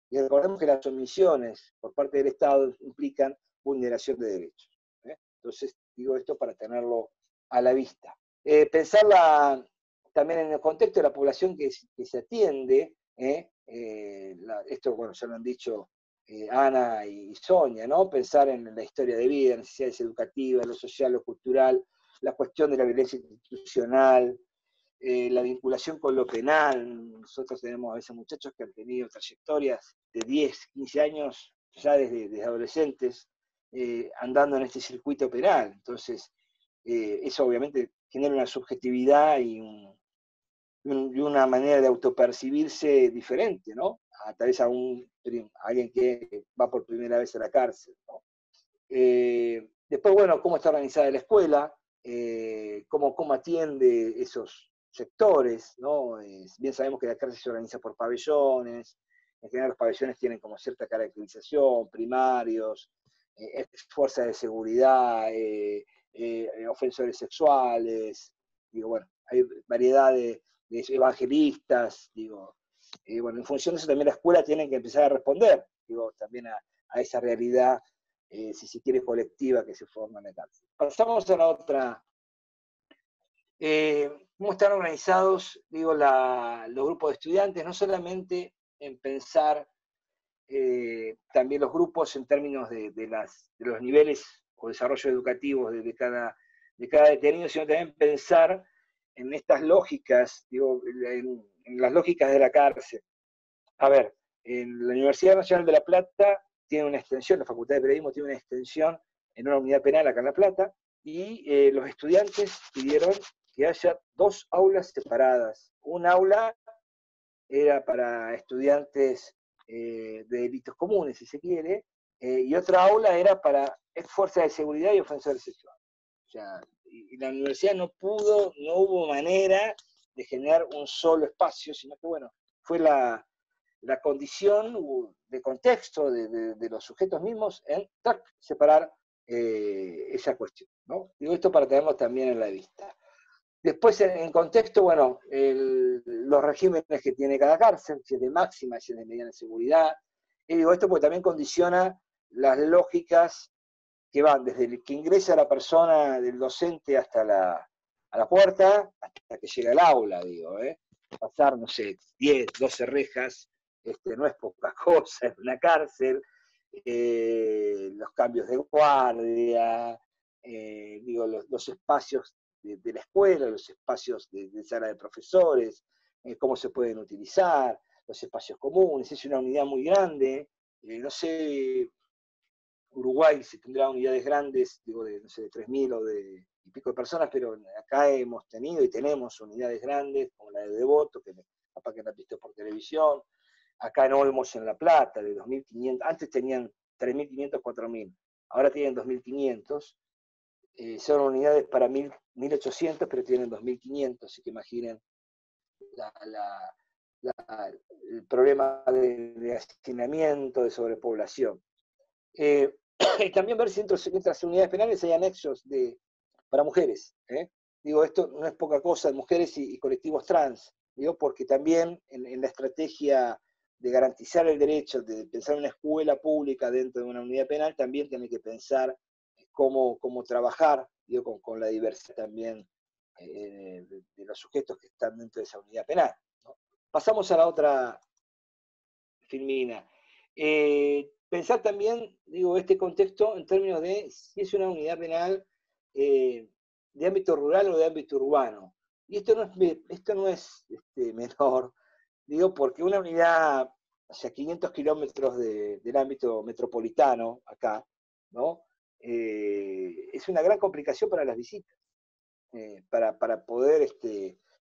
Y recordemos que las omisiones por parte del Estado implican vulneración de derechos. Entonces, digo esto para tenerlo a la vista. Pensarla también en el contexto de la población que se atiende, esto, bueno, ya lo han dicho Ana y Sonia, ¿no? Pensar en la historia de vida, necesidades educativas, lo social, lo cultural, la cuestión de la violencia institucional, la vinculación con lo penal. Nosotros tenemos a veces muchachos que han tenido trayectorias de 10, 15 años, ya desde adolescentes, andando en este circuito penal. Entonces, eso obviamente genera una subjetividad y una manera de autopercibirse diferente, ¿no? A través de alguien que va por primera vez a la cárcel, ¿no? Después, bueno, cómo está organizada la escuela, cómo atiende esos sectores, ¿no? Bien sabemos que la cárcel se organiza por pabellones. En general los pabellones tienen como cierta caracterización, primarios, fuerzas de seguridad, ofensores sexuales, digo, bueno, hay variedad de evangelistas, digo, bueno, en función de eso también la escuela tiene que empezar a responder, digo, también a esa realidad, si se quiere, colectiva que se forma en la cárcel. Pasamos a la otra. ¿Cómo están organizados, digo, los grupos de estudiantes? No solamente en pensar también los grupos en términos de los niveles o desarrollo educativos de cada detenido, sino también pensar en estas lógicas, digo, en las lógicas de la cárcel. A ver, en la Universidad Nacional de La Plata tiene una extensión, la Facultad de Periodismo tiene una extensión en una unidad penal acá en La Plata, y los estudiantes pidieron que haya 2 aulas separadas. Un aula era para estudiantes de delitos comunes, si se quiere, y otra aula era para fuerzas de seguridad y ofensores sexuales. O sea, y la universidad no hubo manera de generar un solo espacio, sino que, bueno, fue la condición de contexto de los sujetos mismos en separar esa cuestión, ¿no? Digo esto para tenerlo también en la vista. Después, en contexto, bueno, los regímenes que tiene cada cárcel, si es de máxima, si es de mediana seguridad. Y digo esto porque también condiciona las lógicas que van desde el que ingresa la persona del docente hasta a la puerta hasta que llega al aula, digo, pasar, no sé, 10, 12 rejas, no es poca cosa, es una cárcel, los cambios de guardia, digo, los espacios de la escuela, los espacios de sala de profesores, cómo se pueden utilizar, los espacios comunes, es una unidad muy grande, no sé, Uruguay se tendrá unidades grandes, digo, no sé, de 3.000 o de y pico de personas, pero acá hemos tenido y tenemos unidades grandes, como la de Devoto, que capaz que la han visto por televisión, acá en Olmos, en La Plata, de 2.500, antes tenían 3.500, 4.000, ahora tienen 2.500, son unidades para 1.800, pero tienen 2.500, así que imaginen el problema de hacinamiento, de sobrepoblación. Y también ver si entre las unidades penales hay anexos para mujeres. Digo, esto no es poca cosa, mujeres y colectivos trans, digo, porque también en la estrategia de garantizar el derecho, de pensar en una escuela pública dentro de una unidad penal, también tiene que pensar cómo trabajar, digo, con la diversidad también de los sujetos que están dentro de esa unidad penal, ¿no? Pasamos a la otra, Filmina. Pensar también, digo, este contexto en términos de si es una unidad penal de ámbito rural o de ámbito urbano. Y esto no es menor, digo, porque una unidad hacia 500 kilómetros del ámbito metropolitano, acá, ¿no? Es una gran complicación para las visitas, para poder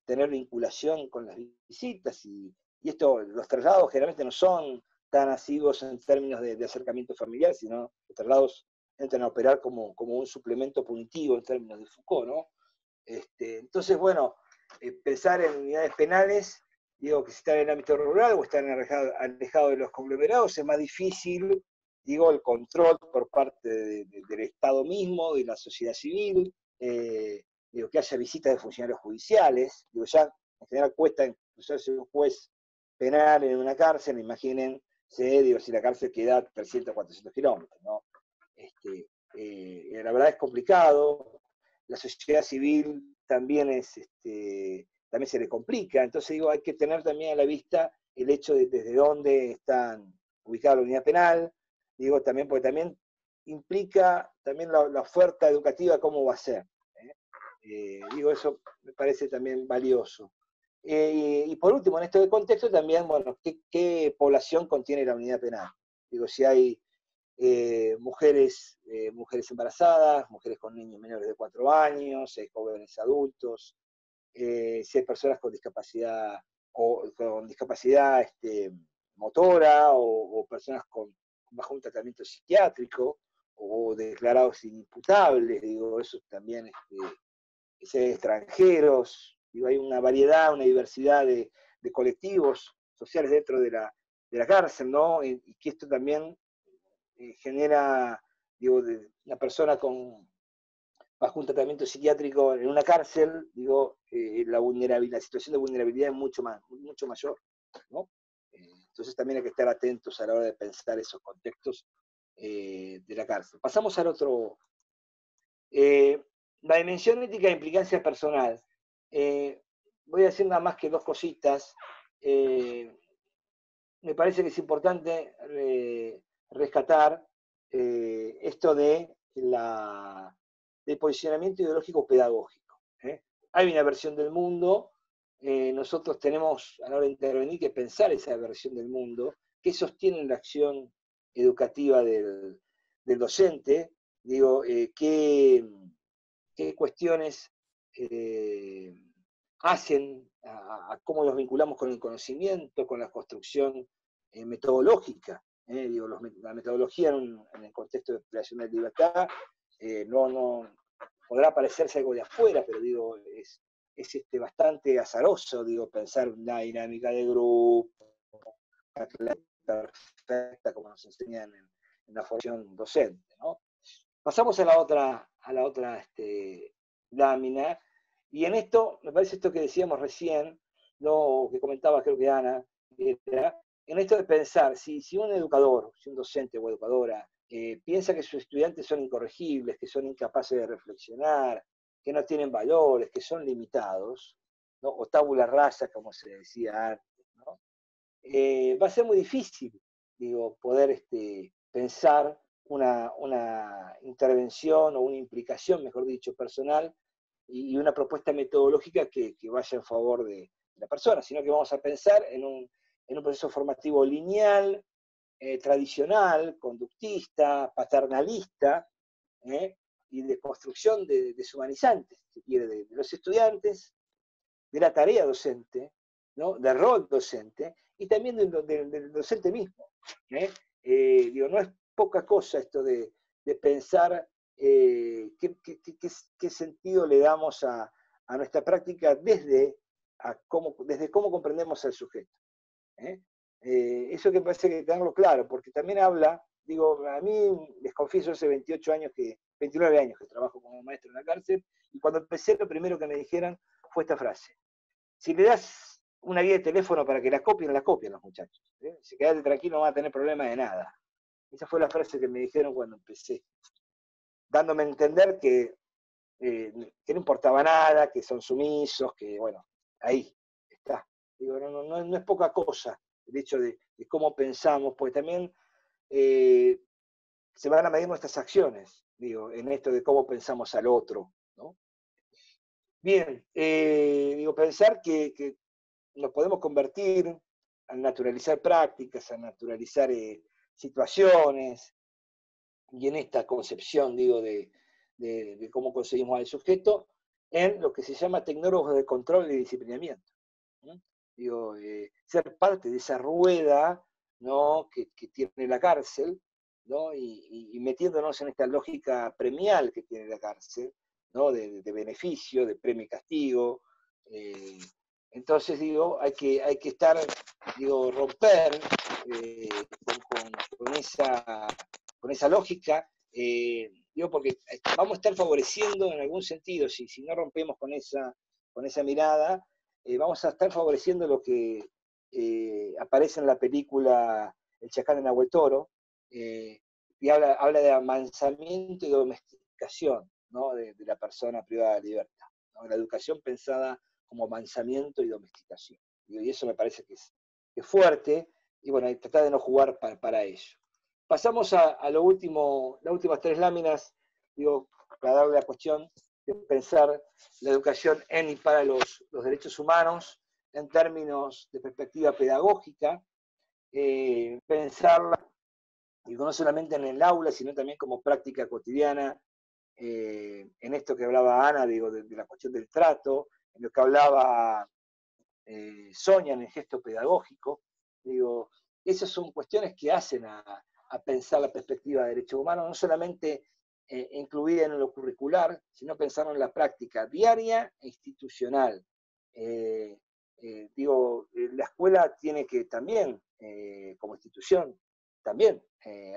tener vinculación con las visitas, y esto, los traslados generalmente no son tan asiduos en términos de acercamiento familiar, sino los traslados entran a operar como un suplemento punitivo en términos de Foucault, ¿no? Entonces, bueno, pensar en unidades penales, digo, que si están en el ámbito rural o están alejados de los conglomerados, es más difícil, digo, el control por parte del Estado mismo, de la sociedad civil, digo, que haya visitas de funcionarios judiciales, digo, ya en general cuesta incluso un juez penal en una cárcel, imagínense, digo, si la cárcel queda 300, 400 kilómetros, ¿no? La verdad es complicado, la sociedad civil también también se le complica, entonces digo, hay que tener también a la vista el hecho de desde dónde están ubicada la unidad penal, digo, también, porque también implica también la oferta educativa, cómo va a ser. Digo, eso me parece también valioso. Y por último, en este contexto también, bueno, ¿qué población contiene la unidad penal? Digo, si hay mujeres embarazadas, mujeres con niños menores de 4 años, si hay jóvenes adultos, si hay personas con discapacidad motora o personas bajo un tratamiento psiquiátrico o declarados inimputables, digo, eso también extranjeros, digo, hay una variedad, una diversidad de colectivos sociales dentro de la cárcel, ¿no? Y que esto también genera, digo, una persona bajo un tratamiento psiquiátrico en una cárcel, digo, la situación de vulnerabilidad es mucho mayor, ¿no? Entonces también hay que estar atentos a la hora de pensar esos contextos de la cárcel. Pasamos al otro. La dimensión ética de implicancia personal. Voy a decir nada más que 2 cositas. Me parece que es importante rescatar esto del posicionamiento ideológico pedagógico. Hay una versión del mundo, nosotros tenemos a la hora de intervenir que pensar esa versión del mundo, que sostiene la acción educativa del docente, digo, qué cuestiones hacen a cómo los vinculamos con el conocimiento, con la construcción metodológica. Digo, la metodología en el contexto de creación de libertad no podrá parecerse algo de afuera, pero digo, es bastante azaroso, digo, pensar una dinámica de grupo perfecta como nos enseñan en la formación docente, ¿no? Pasamos a la otra lámina, y en esto, me parece esto que decíamos recién, ¿no? Que comentaba creo que Ana, en esto de pensar, si un educador, si un docente o educadora piensa que sus estudiantes son incorregibles, que son incapaces de reflexionar, que no tienen valores, que son limitados, ¿no? O tabula rasa, como se decía antes, ¿no? Va a ser muy difícil, digo, poder pensar una intervención o una implicación, mejor dicho, personal y una propuesta metodológica que vaya en favor de la persona, sino que vamos a pensar en un proceso formativo lineal, tradicional, conductista, paternalista, y de construcción deshumanizante, si quiere, de los estudiantes, de la tarea docente, ¿no? Del rol docente, y también del docente mismo. Digo, no es poca cosa esto de pensar qué sentido le damos a nuestra práctica desde cómo comprendemos al sujeto. Eso que me parece que tenerlo claro, porque también habla, digo, a mí les confieso, hace 29 años que trabajo como maestro en la cárcel, y cuando empecé lo primero que me dijeron fue esta frase: si le das una guía de teléfono para que la copian los muchachos. Si quedate tranquilo, no van a tener problema de nada. Esa fue la frase que me dijeron cuando empecé, dándome a entender que no importaba nada, que son sumisos, que bueno, ahí está. Digo, no es poca cosa el hecho de cómo pensamos, porque también se van a medir nuestras acciones, digo, en esto de cómo pensamos al otro, ¿no? Bien, digo, pensar que nos podemos convertir al naturalizar prácticas, a naturalizar situaciones, y en esta concepción, digo, de cómo conseguimos al sujeto, en lo que se llama tecnólogos de control y disciplinamiento. ¿No? Digo, ser parte de esa rueda, ¿no? que tiene la cárcel, ¿no? y metiéndonos en esta lógica premial que tiene la cárcel, ¿no? de beneficio, de premio y castigo. Entonces, digo, hay que estar, digo, romper con esa lógica, digo, porque vamos a estar favoreciendo en algún sentido, si no rompemos con esa mirada, vamos a estar favoreciendo lo que aparece en la película El Chacal de Nahuel Toro, y habla de amansamiento y domesticación, ¿no? de la persona privada de libertad, ¿no? La educación pensada como amansamiento y domesticación. Y eso me parece que es fuerte, y bueno, hay que tratar de no jugar para ello. Pasamos a lo último, las últimas 3 láminas, digo, para darle la cuestión de pensar la educación en y para los derechos humanos en términos de perspectiva pedagógica, pensarla, digo, no solamente en el aula, sino también como práctica cotidiana, en esto que hablaba Ana, digo, de la cuestión del trato, en lo que hablaba Sonia en el gesto pedagógico, digo, esas son cuestiones que hacen a pensar la perspectiva de derechos humanos, no solamente incluida en lo curricular, sino pensarlo en la práctica diaria e institucional. Digo, la escuela tiene que también, como institución, también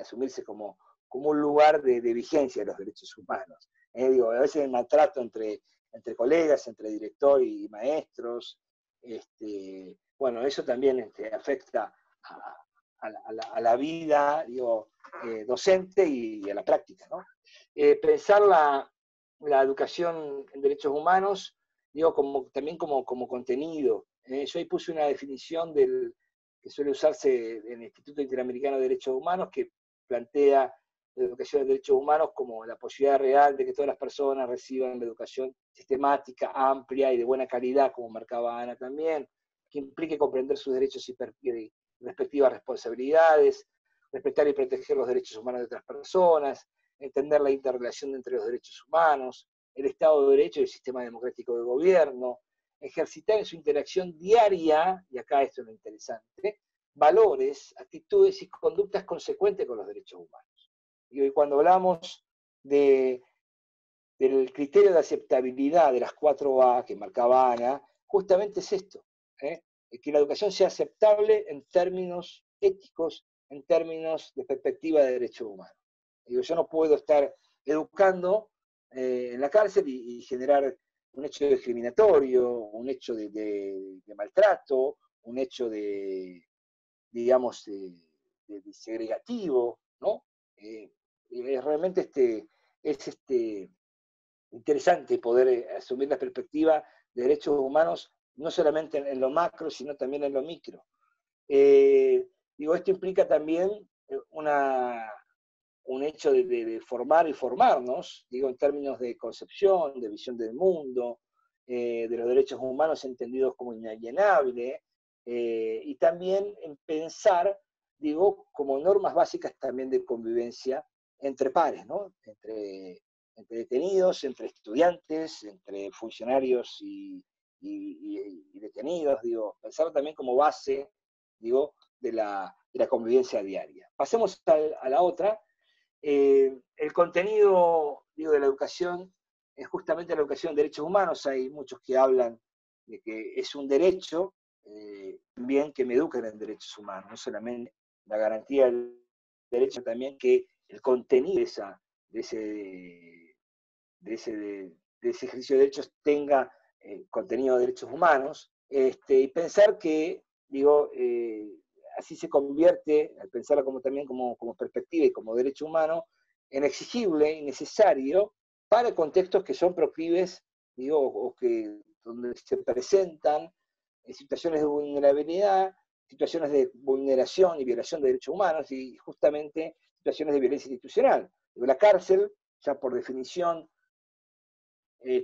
asumirse como un lugar de vigencia de los derechos humanos. Digo, a veces el maltrato entre colegas, entre director y maestros, bueno, eso también afecta a la vida, digo, docente y a la práctica, ¿no? Pensar la educación en derechos humanos, digo, también como contenido. Yo ahí puse una definición que suele usarse en el Instituto Interamericano de Derechos Humanos, que plantea la educación de derechos humanos como la posibilidad real de que todas las personas reciban la educación sistemática, amplia y de buena calidad, como marcaba Ana también, que implique comprender sus derechos y respectivas responsabilidades, respetar y proteger los derechos humanos de otras personas, entender la interrelación entre los derechos humanos, el Estado de Derecho y el sistema democrático de gobierno, ejercitar en su interacción diaria, y acá esto es lo interesante, valores, actitudes y conductas consecuentes con los derechos humanos. Y cuando hablamos del criterio de aceptabilidad de las 4A que marcaba Ana, justamente es esto, que la educación sea aceptable en términos éticos, en términos de perspectiva de derechos humanos. Digo, yo no puedo estar educando en la cárcel y generar un hecho discriminatorio, un hecho de maltrato, un hecho digamos, de segregativo, ¿no? Realmente es interesante poder asumir la perspectiva de derechos humanos, no solamente en lo macro, sino también en lo micro. Esto implica también un hecho de formar y formarnos, en términos de concepción, de visión del mundo, de los derechos humanos entendidos como inalienables, y también en pensar, como normas básicas también de convivencia entre pares, ¿no? Entre detenidos, entre estudiantes, entre funcionarios y detenidos, pensarlo también como base, de la convivencia diaria. Pasemos a la otra. El contenido, de la educación es justamente la educación de derechos humanos. Hay muchos que hablan de que es un derecho, también que me eduquen en derechos humanos, no solamente la garantía del derecho, también que el contenido de ese ejercicio de derechos tenga contenido de derechos humanos, y pensar que, así se convierte, al pensarlo también como perspectiva y como derecho humano, en exigible y necesario para contextos que son proclives, o que donde se presentan situaciones de vulnerabilidad, situaciones de vulneración y violación de derechos humanos, y justamente situaciones de violencia institucional. La cárcel, ya por definición,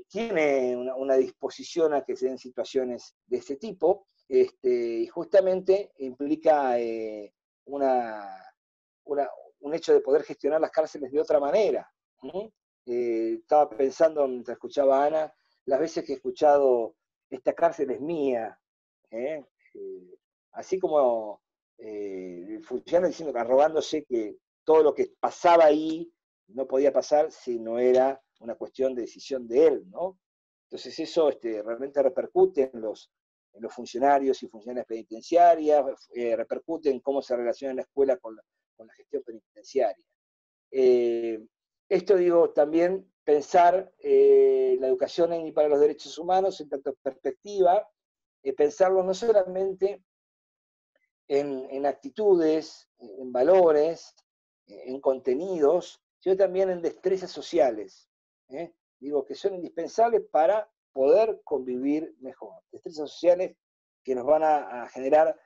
tiene una disposición a que se den situaciones de este tipo, y justamente implica un hecho de poder gestionar las cárceles de otra manera. Estaba pensando, mientras escuchaba a Ana, las veces que he escuchado, esta cárcel es mía, así como el funcionario diciendo, arrogándose que todo lo que pasaba ahí no podía pasar si no era una cuestión de decisión de él, ¿no? Entonces eso realmente repercute en los funcionarios y funcionarias penitenciarias, repercute en cómo se relaciona la escuela con la gestión penitenciaria. Esto, también pensar la educación en y para los derechos humanos en tanto perspectiva, pensarlo no solamente en actitudes, en valores, en contenidos, sino también en destrezas sociales, que son indispensables para poder convivir mejor. Destrezas sociales que nos van a generar,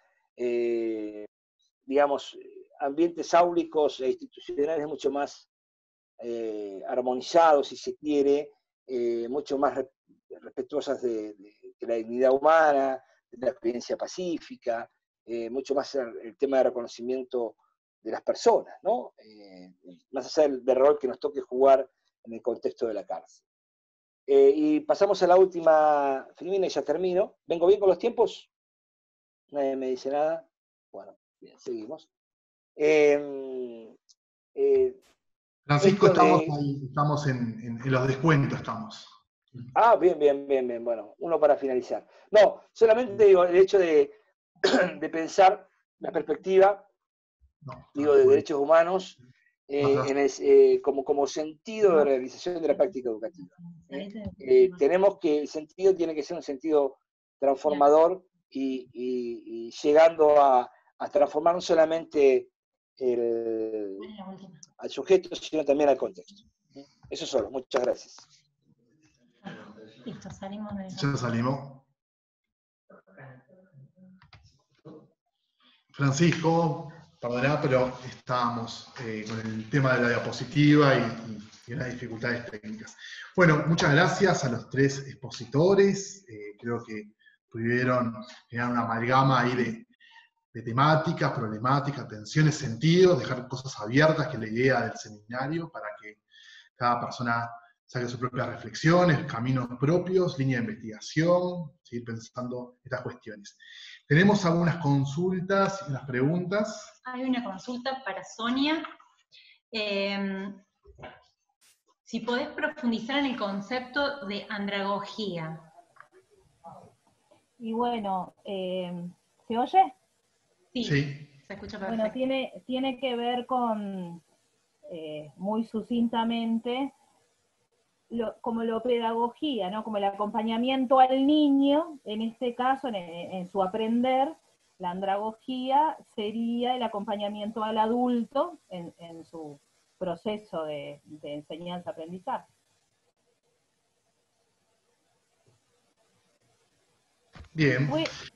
ambientes áulicos e institucionales mucho más armonizados, si se quiere, mucho más respetuosas de la dignidad humana, de la experiencia pacífica, mucho más el tema de reconocimiento de las personas, ¿no? Más allá del rol que nos toque jugar en el contexto de la cárcel. Y pasamos a la última, Filomena, y ya termino. ¿Vengo bien con los tiempos? Nadie me dice nada. Bueno, bien, seguimos. Francisco, estamos en los descuentos, estamos. Bien. Bueno, uno para finalizar. No, solamente el hecho de pensar la perspectiva, de derechos humanos como sentido de realización de la práctica educativa. Tenemos que, el sentido tiene que ser un sentido transformador y llegando a transformar no solamente al sujeto, sino también al contexto. Eso solo, muchas gracias. Listo, salimos de... Ya salimos. Francisco, perdona, pero estábamos con el tema de la diapositiva y unas dificultades técnicas. Bueno, muchas gracias a los tres expositores. Creo que pudieron generar una amalgama ahí de temáticas, problemáticas, tensiones, sentidos, dejar cosas abiertas, que es la idea del seminario, para que cada persona saque sus propias reflexiones, caminos propios, línea de investigación, seguir pensando estas cuestiones. Tenemos algunas consultas y unas preguntas. Hay una consulta para Sonia. Si podés profundizar en el concepto de andragogía. Y bueno, ¿se oye? Sí, se escucha perfecto. Bueno, tiene que ver con, muy sucintamente, como la pedagogía, ¿no? Como el acompañamiento al niño, en este caso, en su aprender. La andragogía sería el acompañamiento al adulto en su proceso de enseñanza-aprendizaje. Bien.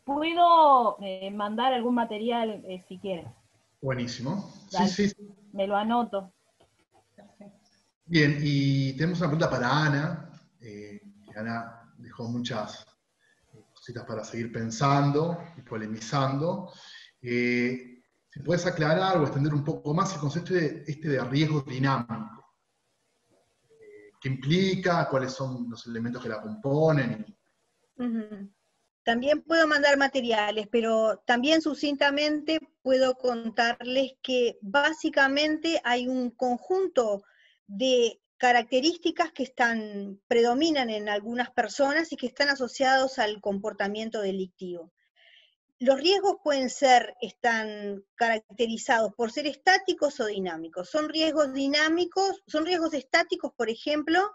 ¿Puedo mandar algún material si quieres? Buenísimo. Dale. Sí. Me lo anoto. Bien, y tenemos una pregunta para Ana, que Ana dejó muchas cositas para seguir pensando y polemizando. Si puedes aclarar o extender un poco más el concepto de riesgo dinámico. ¿Qué implica? ¿Cuáles son los elementos que la componen? También puedo mandar materiales, pero también sucintamente puedo contarles que básicamente hay un conjunto de características que predominan en algunas personas y que están asociados al comportamiento delictivo. Los riesgos están caracterizados por ser estáticos o dinámicos. Son riesgos dinámicos, son riesgos estáticos, por ejemplo,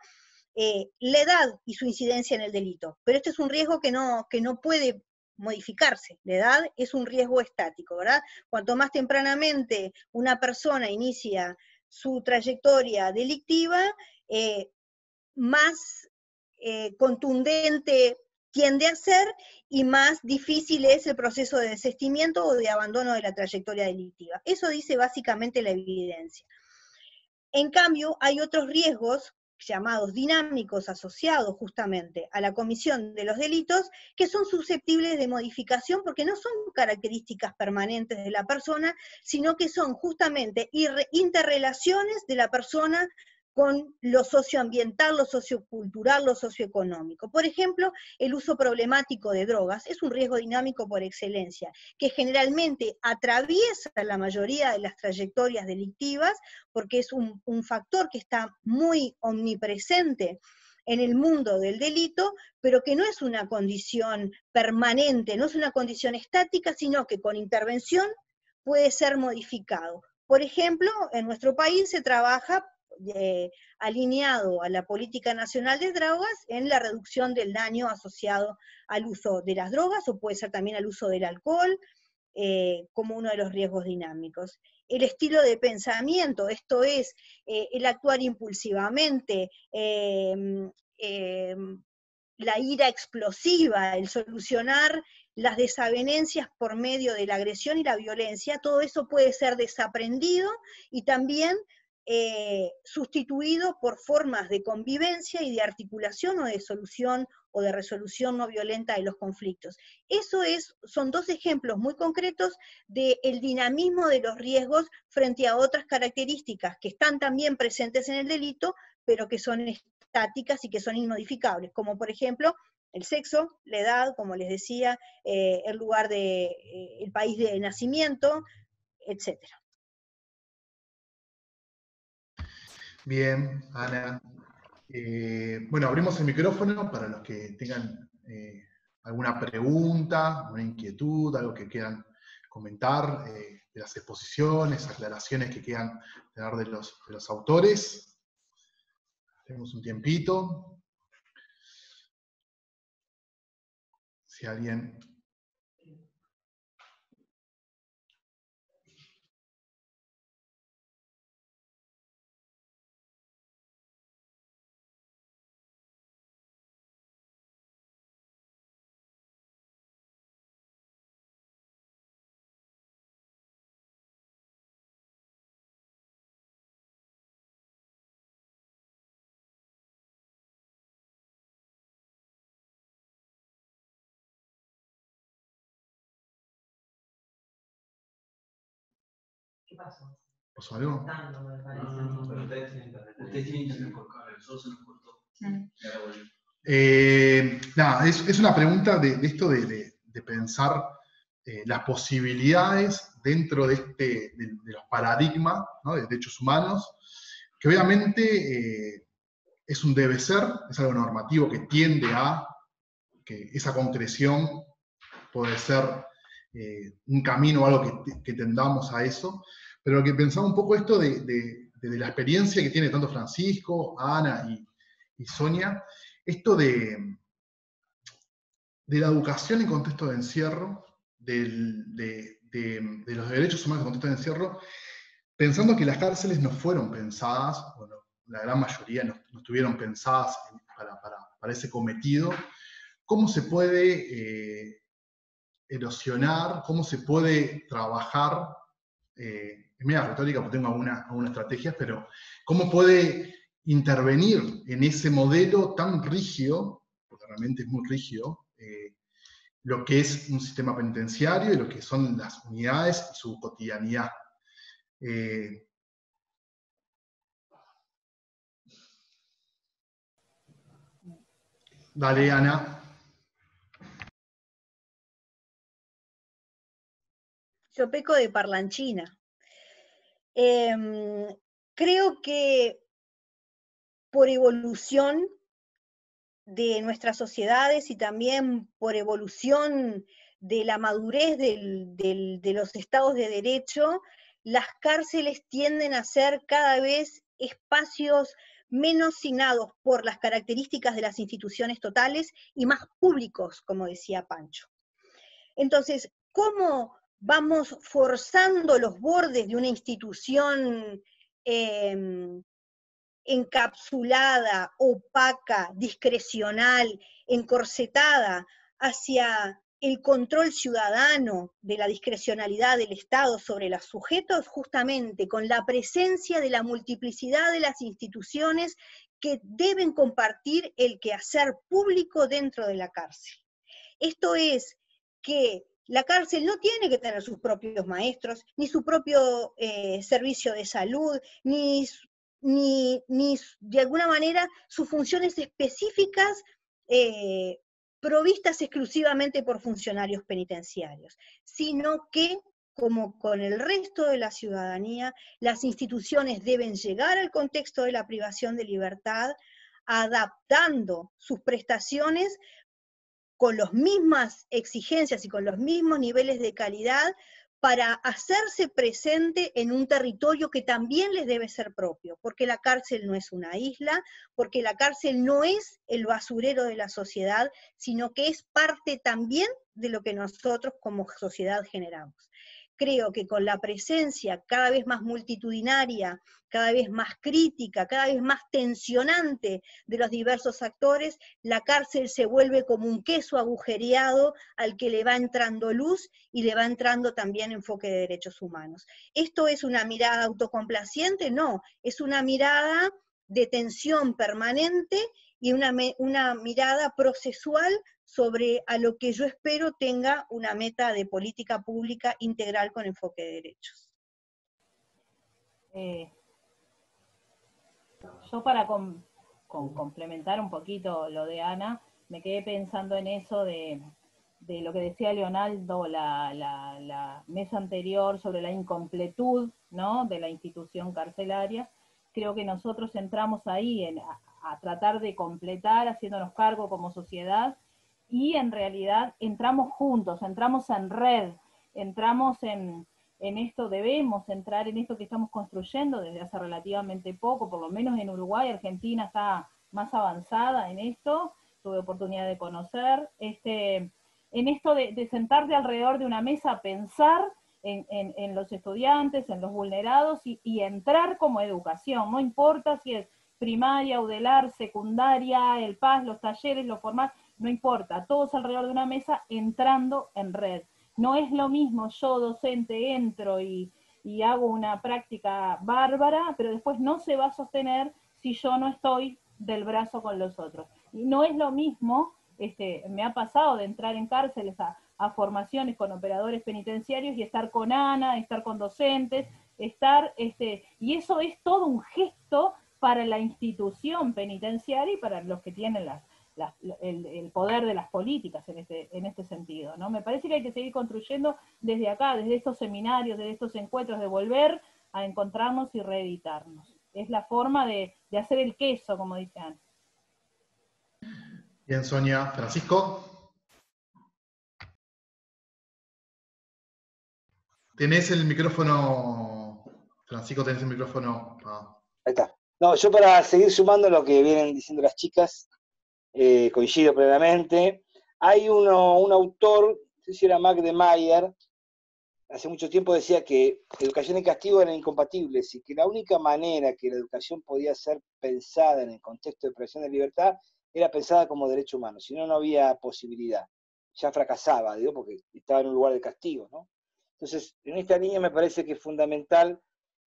la edad y su incidencia en el delito. Pero este es un riesgo que no puede modificarse. La edad es un riesgo estático, ¿verdad? Cuanto más tempranamente una persona inicia su trayectoria delictiva, más contundente tiende a ser y más difícil es el proceso de desistimiento o de abandono de la trayectoria delictiva. Eso dice básicamente la evidencia. En cambio, hay otros riesgos llamados dinámicos asociados justamente a la comisión de los delitos que son susceptibles de modificación porque no son características permanentes de la persona, sino que son justamente interrelaciones de la persona con lo socioambiental, lo sociocultural, lo socioeconómico. Por ejemplo, el uso problemático de drogas es un riesgo dinámico por excelencia, que generalmente atraviesa la mayoría de las trayectorias delictivas, porque es un factor que está muy omnipresente en el mundo del delito, pero que no es una condición permanente, no es una condición estática, sino que con intervención puede ser modificado. Por ejemplo, en nuestro país se trabaja alineado a la política nacional de drogas en la reducción del daño asociado al uso de las drogas, o puede ser también al uso del alcohol, como uno de los riesgos dinámicos. El estilo de pensamiento, esto es, el actuar impulsivamente, la ira explosiva, el solucionar las desavenencias por medio de la agresión y la violencia, todo eso puede ser desaprendido y también sustituido por formas de convivencia y de articulación o de solución o de resolución no violenta de los conflictos. Son dos ejemplos muy concretos del dinamismo de los riesgos frente a otras características que están también presentes en el delito, pero que son estáticas y que son inmodificables, como por ejemplo el sexo, la edad, como les decía, el lugar el país de nacimiento, etcétera. Bien, Ana. Bueno, abrimos el micrófono para los que tengan alguna pregunta, una inquietud, algo que quieran comentar de las exposiciones, aclaraciones que quieran tener de los autores. Tenemos un tiempito. Si alguien... ¿Qué pasó? ¿Pasó algo? No me parece. Usted tiene internet por cable, solo se nos cortó. Nada, es una pregunta de esto de pensar las posibilidades dentro de los paradigmas, ¿no?, de derechos humanos, que obviamente es un debe ser, es algo normativo que tiende a que esa concreción puede ser un camino o algo que tendamos a eso, pero lo que pensaba un poco esto de la experiencia que tiene tanto Francisco, Ana y Sonia, esto de la educación en contexto de encierro, de los derechos humanos en contexto de encierro, pensando que las cárceles no fueron pensadas, bueno, la gran mayoría no estuvieron pensadas para ese cometido, cómo se puede erosionar, cómo se puede trabajar, es media retórica porque tengo algunas estrategias, pero cómo puede intervenir en ese modelo tan rígido, porque realmente es muy rígido, lo que es un sistema penitenciario y lo que son las unidades y su cotidianidad. Dale, Ana. Yo peco de parlanchina. Creo que por evolución de nuestras sociedades y también por evolución de la madurez de los estados de derecho, las cárceles tienden a ser cada vez espacios menos signados por las características de las instituciones totales y más públicos, como decía Pancho. Entonces, ¿cómo vamos forzando los bordes de una institución encapsulada, opaca, discrecional, encorsetada hacia el control ciudadano de la discrecionalidad del Estado sobre los sujetos, justamente con la presencia de la multiplicidad de las instituciones que deben compartir el quehacer público dentro de la cárcel? Esto es que la cárcel no tiene que tener sus propios maestros, ni su propio servicio de salud, ni de alguna manera sus funciones específicas provistas exclusivamente por funcionarios penitenciarios, sino que, como con el resto de la ciudadanía, las instituciones deben llegar al contexto de la privación de libertad, adaptando sus prestaciones con las mismas exigencias y con los mismos niveles de calidad para hacerse presente en un territorio que también les debe ser propio, porque la cárcel no es una isla, porque la cárcel no es el basurero de la sociedad, sino que es parte también de lo que nosotros como sociedad generamos. Creo que con la presencia cada vez más multitudinaria, cada vez más crítica, cada vez más tensionante de los diversos actores, la cárcel se vuelve como un queso agujereado al que le va entrando luz y le va entrando también enfoque de derechos humanos. ¿Esto es una mirada autocomplaciente? No, es una mirada de tensión permanente y una mirada procesual sobre a lo que yo espero tenga una meta de política pública integral con enfoque de derechos. Yo para complementar un poquito lo de Ana, me quedé pensando en eso de lo que decía Leonardo la mesa anterior sobre la incompletud, ¿no?, de la institución carcelaria. Creo que nosotros entramos ahí a tratar de completar, haciéndonos cargo como sociedad, y en realidad entramos juntos, entramos en red, entramos en esto, debemos entrar en esto que estamos construyendo desde hace relativamente poco, por lo menos en Uruguay. Argentina está más avanzada en esto, tuve oportunidad de conocer, en esto de sentarte alrededor de una mesa a pensar en los estudiantes, en los vulnerados, y entrar como educación, no importa si es primaria, UDELAR, secundaria, el PAS, los talleres, los formales, no importa, todos alrededor de una mesa entrando en red. No es lo mismo yo, docente, entro y hago una práctica bárbara, pero después no se va a sostener si yo no estoy del brazo con los otros. Y no es lo mismo, me ha pasado de entrar en cárceles a formaciones con operadores penitenciarios y estar con Ana, estar con docentes, y eso es todo un gesto para la institución penitenciaria y para los que tienen el poder de las políticas en este sentido, ¿no? Me parece que hay que seguir construyendo desde acá, desde estos seminarios, desde estos encuentros, de volver a encontrarnos y reeditarnos. Es la forma de hacer el queso, como dice Ana. Bien, Sonia. Francisco. Tenés el micrófono, Francisco, tenés el micrófono. Ahí está. No, yo para seguir sumando lo que vienen diciendo las chicas, coincido plenamente. Hay un autor, no sé si era Mac de Mayer, hace mucho tiempo decía que educación y castigo eran incompatibles y que la única manera que la educación podía ser pensada en el contexto de privación de libertad era pensada como derecho humano, si no, no había posibilidad. Ya fracasaba, digo, porque estaba en un lugar de castigo, ¿no? Entonces, en esta línea me parece que es fundamental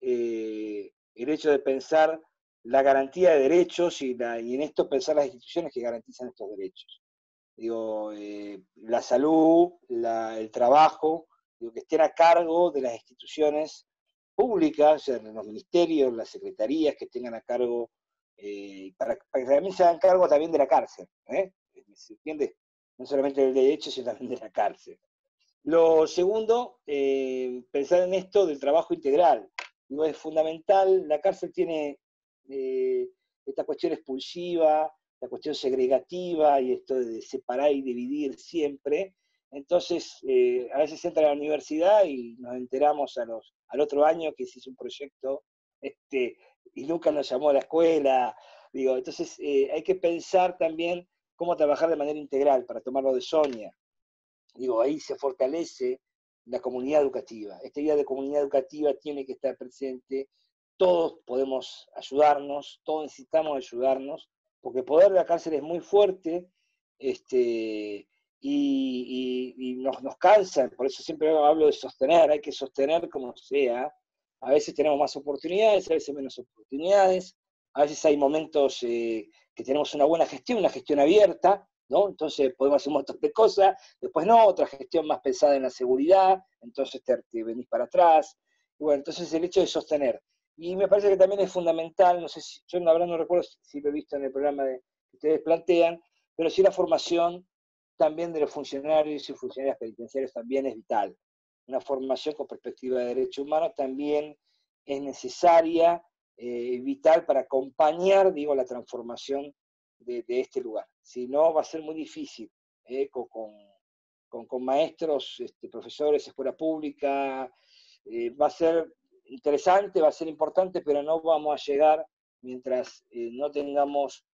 el hecho de pensar la garantía de derechos y en esto pensar las instituciones que garantizan estos derechos. Digo, la salud, el trabajo, digo, que estén a cargo de las instituciones públicas, o sea, los ministerios, las secretarías, que tengan a cargo, para que también se hagan cargo también de la cárcel, ¿se entiende? No solamente del derecho, sino también de la cárcel. Lo segundo, pensar en esto del trabajo integral. Digo, es fundamental, la cárcel tiene esta cuestión expulsiva, la cuestión segregativa y esto de separar y dividir siempre. Entonces, a veces entra a la universidad y nos enteramos al otro año que se hizo un proyecto y nunca nos llamó a la escuela. Digo, entonces, hay que pensar también cómo trabajar de manera integral, para tomarlo de Sonia. Digo, ahí se fortalece la comunidad educativa. Esta idea de comunidad educativa tiene que estar presente. Todos podemos ayudarnos, todos necesitamos ayudarnos, porque el poder de la cárcel es muy fuerte y nos cansa. Por eso siempre hablo de sostener, hay que sostener como sea. A veces tenemos más oportunidades, a veces menos oportunidades, a veces hay momentos que tenemos una buena gestión, una gestión abierta, ¿no? Entonces podemos hacer un montón de cosas, después no, otra gestión más pensada en la seguridad, entonces te venís para atrás. Y bueno, entonces el hecho de sostener. Y me parece que también es fundamental, no sé si, yo la verdad no recuerdo si lo he visto en el programa que ustedes plantean, pero sí la formación también de los funcionarios y funcionarias penitenciarios también es vital. Una formación con perspectiva de derechos humanos también es necesaria, vital para acompañar, digo, la transformación de este lugar. Si no, va a ser muy difícil, con maestros, profesores, escuela pública, va a ser interesante, va a ser importante, pero no vamos a llegar mientras no tengamos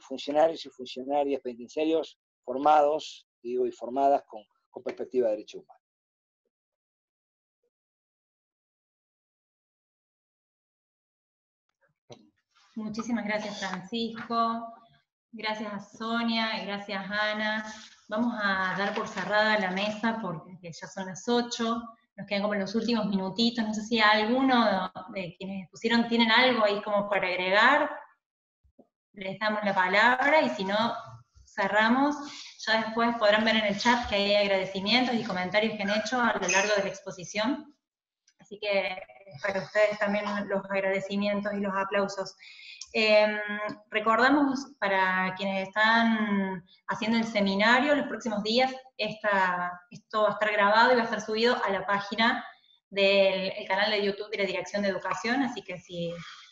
funcionarios y funcionarias penitenciarios formados, digo, y formadas con perspectiva de derechos humanos. Muchísimas gracias, Francisco. Gracias a Sonia y gracias Ana. Vamos a dar por cerrada la mesa porque ya son las 8. Nos quedan como los últimos minutitos. No sé si alguno de quienes pusieron tienen algo ahí como para agregar. Les damos la palabra y si no, cerramos. Ya después podrán ver en el chat que hay agradecimientos y comentarios que han hecho a lo largo de la exposición. Así que para ustedes también los agradecimientos y los aplausos. Recordamos para quienes están haciendo el seminario, los próximos días esto va a estar grabado y va a estar subido a la página del canal de YouTube de la Dirección de Educación, así que si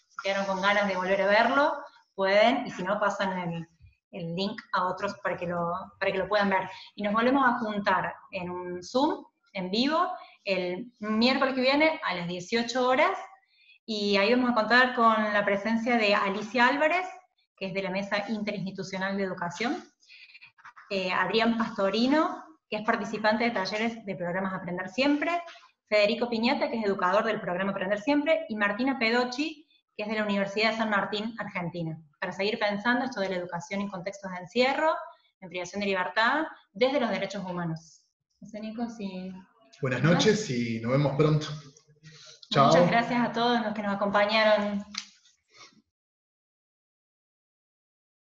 se quedaron con ganas de volver a verlo, pueden, y si no, pasan el link a otros para que lo puedan ver. Y nos volvemos a juntar en un Zoom, en vivo, el miércoles que viene a las 18 horas, y ahí vamos a contar con la presencia de Alicia Álvarez, que es de la Mesa Interinstitucional de Educación, Adrián Pastorino, que es participante de talleres de programas Aprender Siempre, Federico Piñata, que es educador del programa Aprender Siempre, y Martina Pedocci, que es de la Universidad de San Martín, Argentina, para seguir pensando esto de la educación en contextos de encierro, en privación de libertad, desde los derechos humanos. No sé, Nico, si... Buenas noches y nos vemos pronto. Chao. Muchas gracias a todos los que nos acompañaron.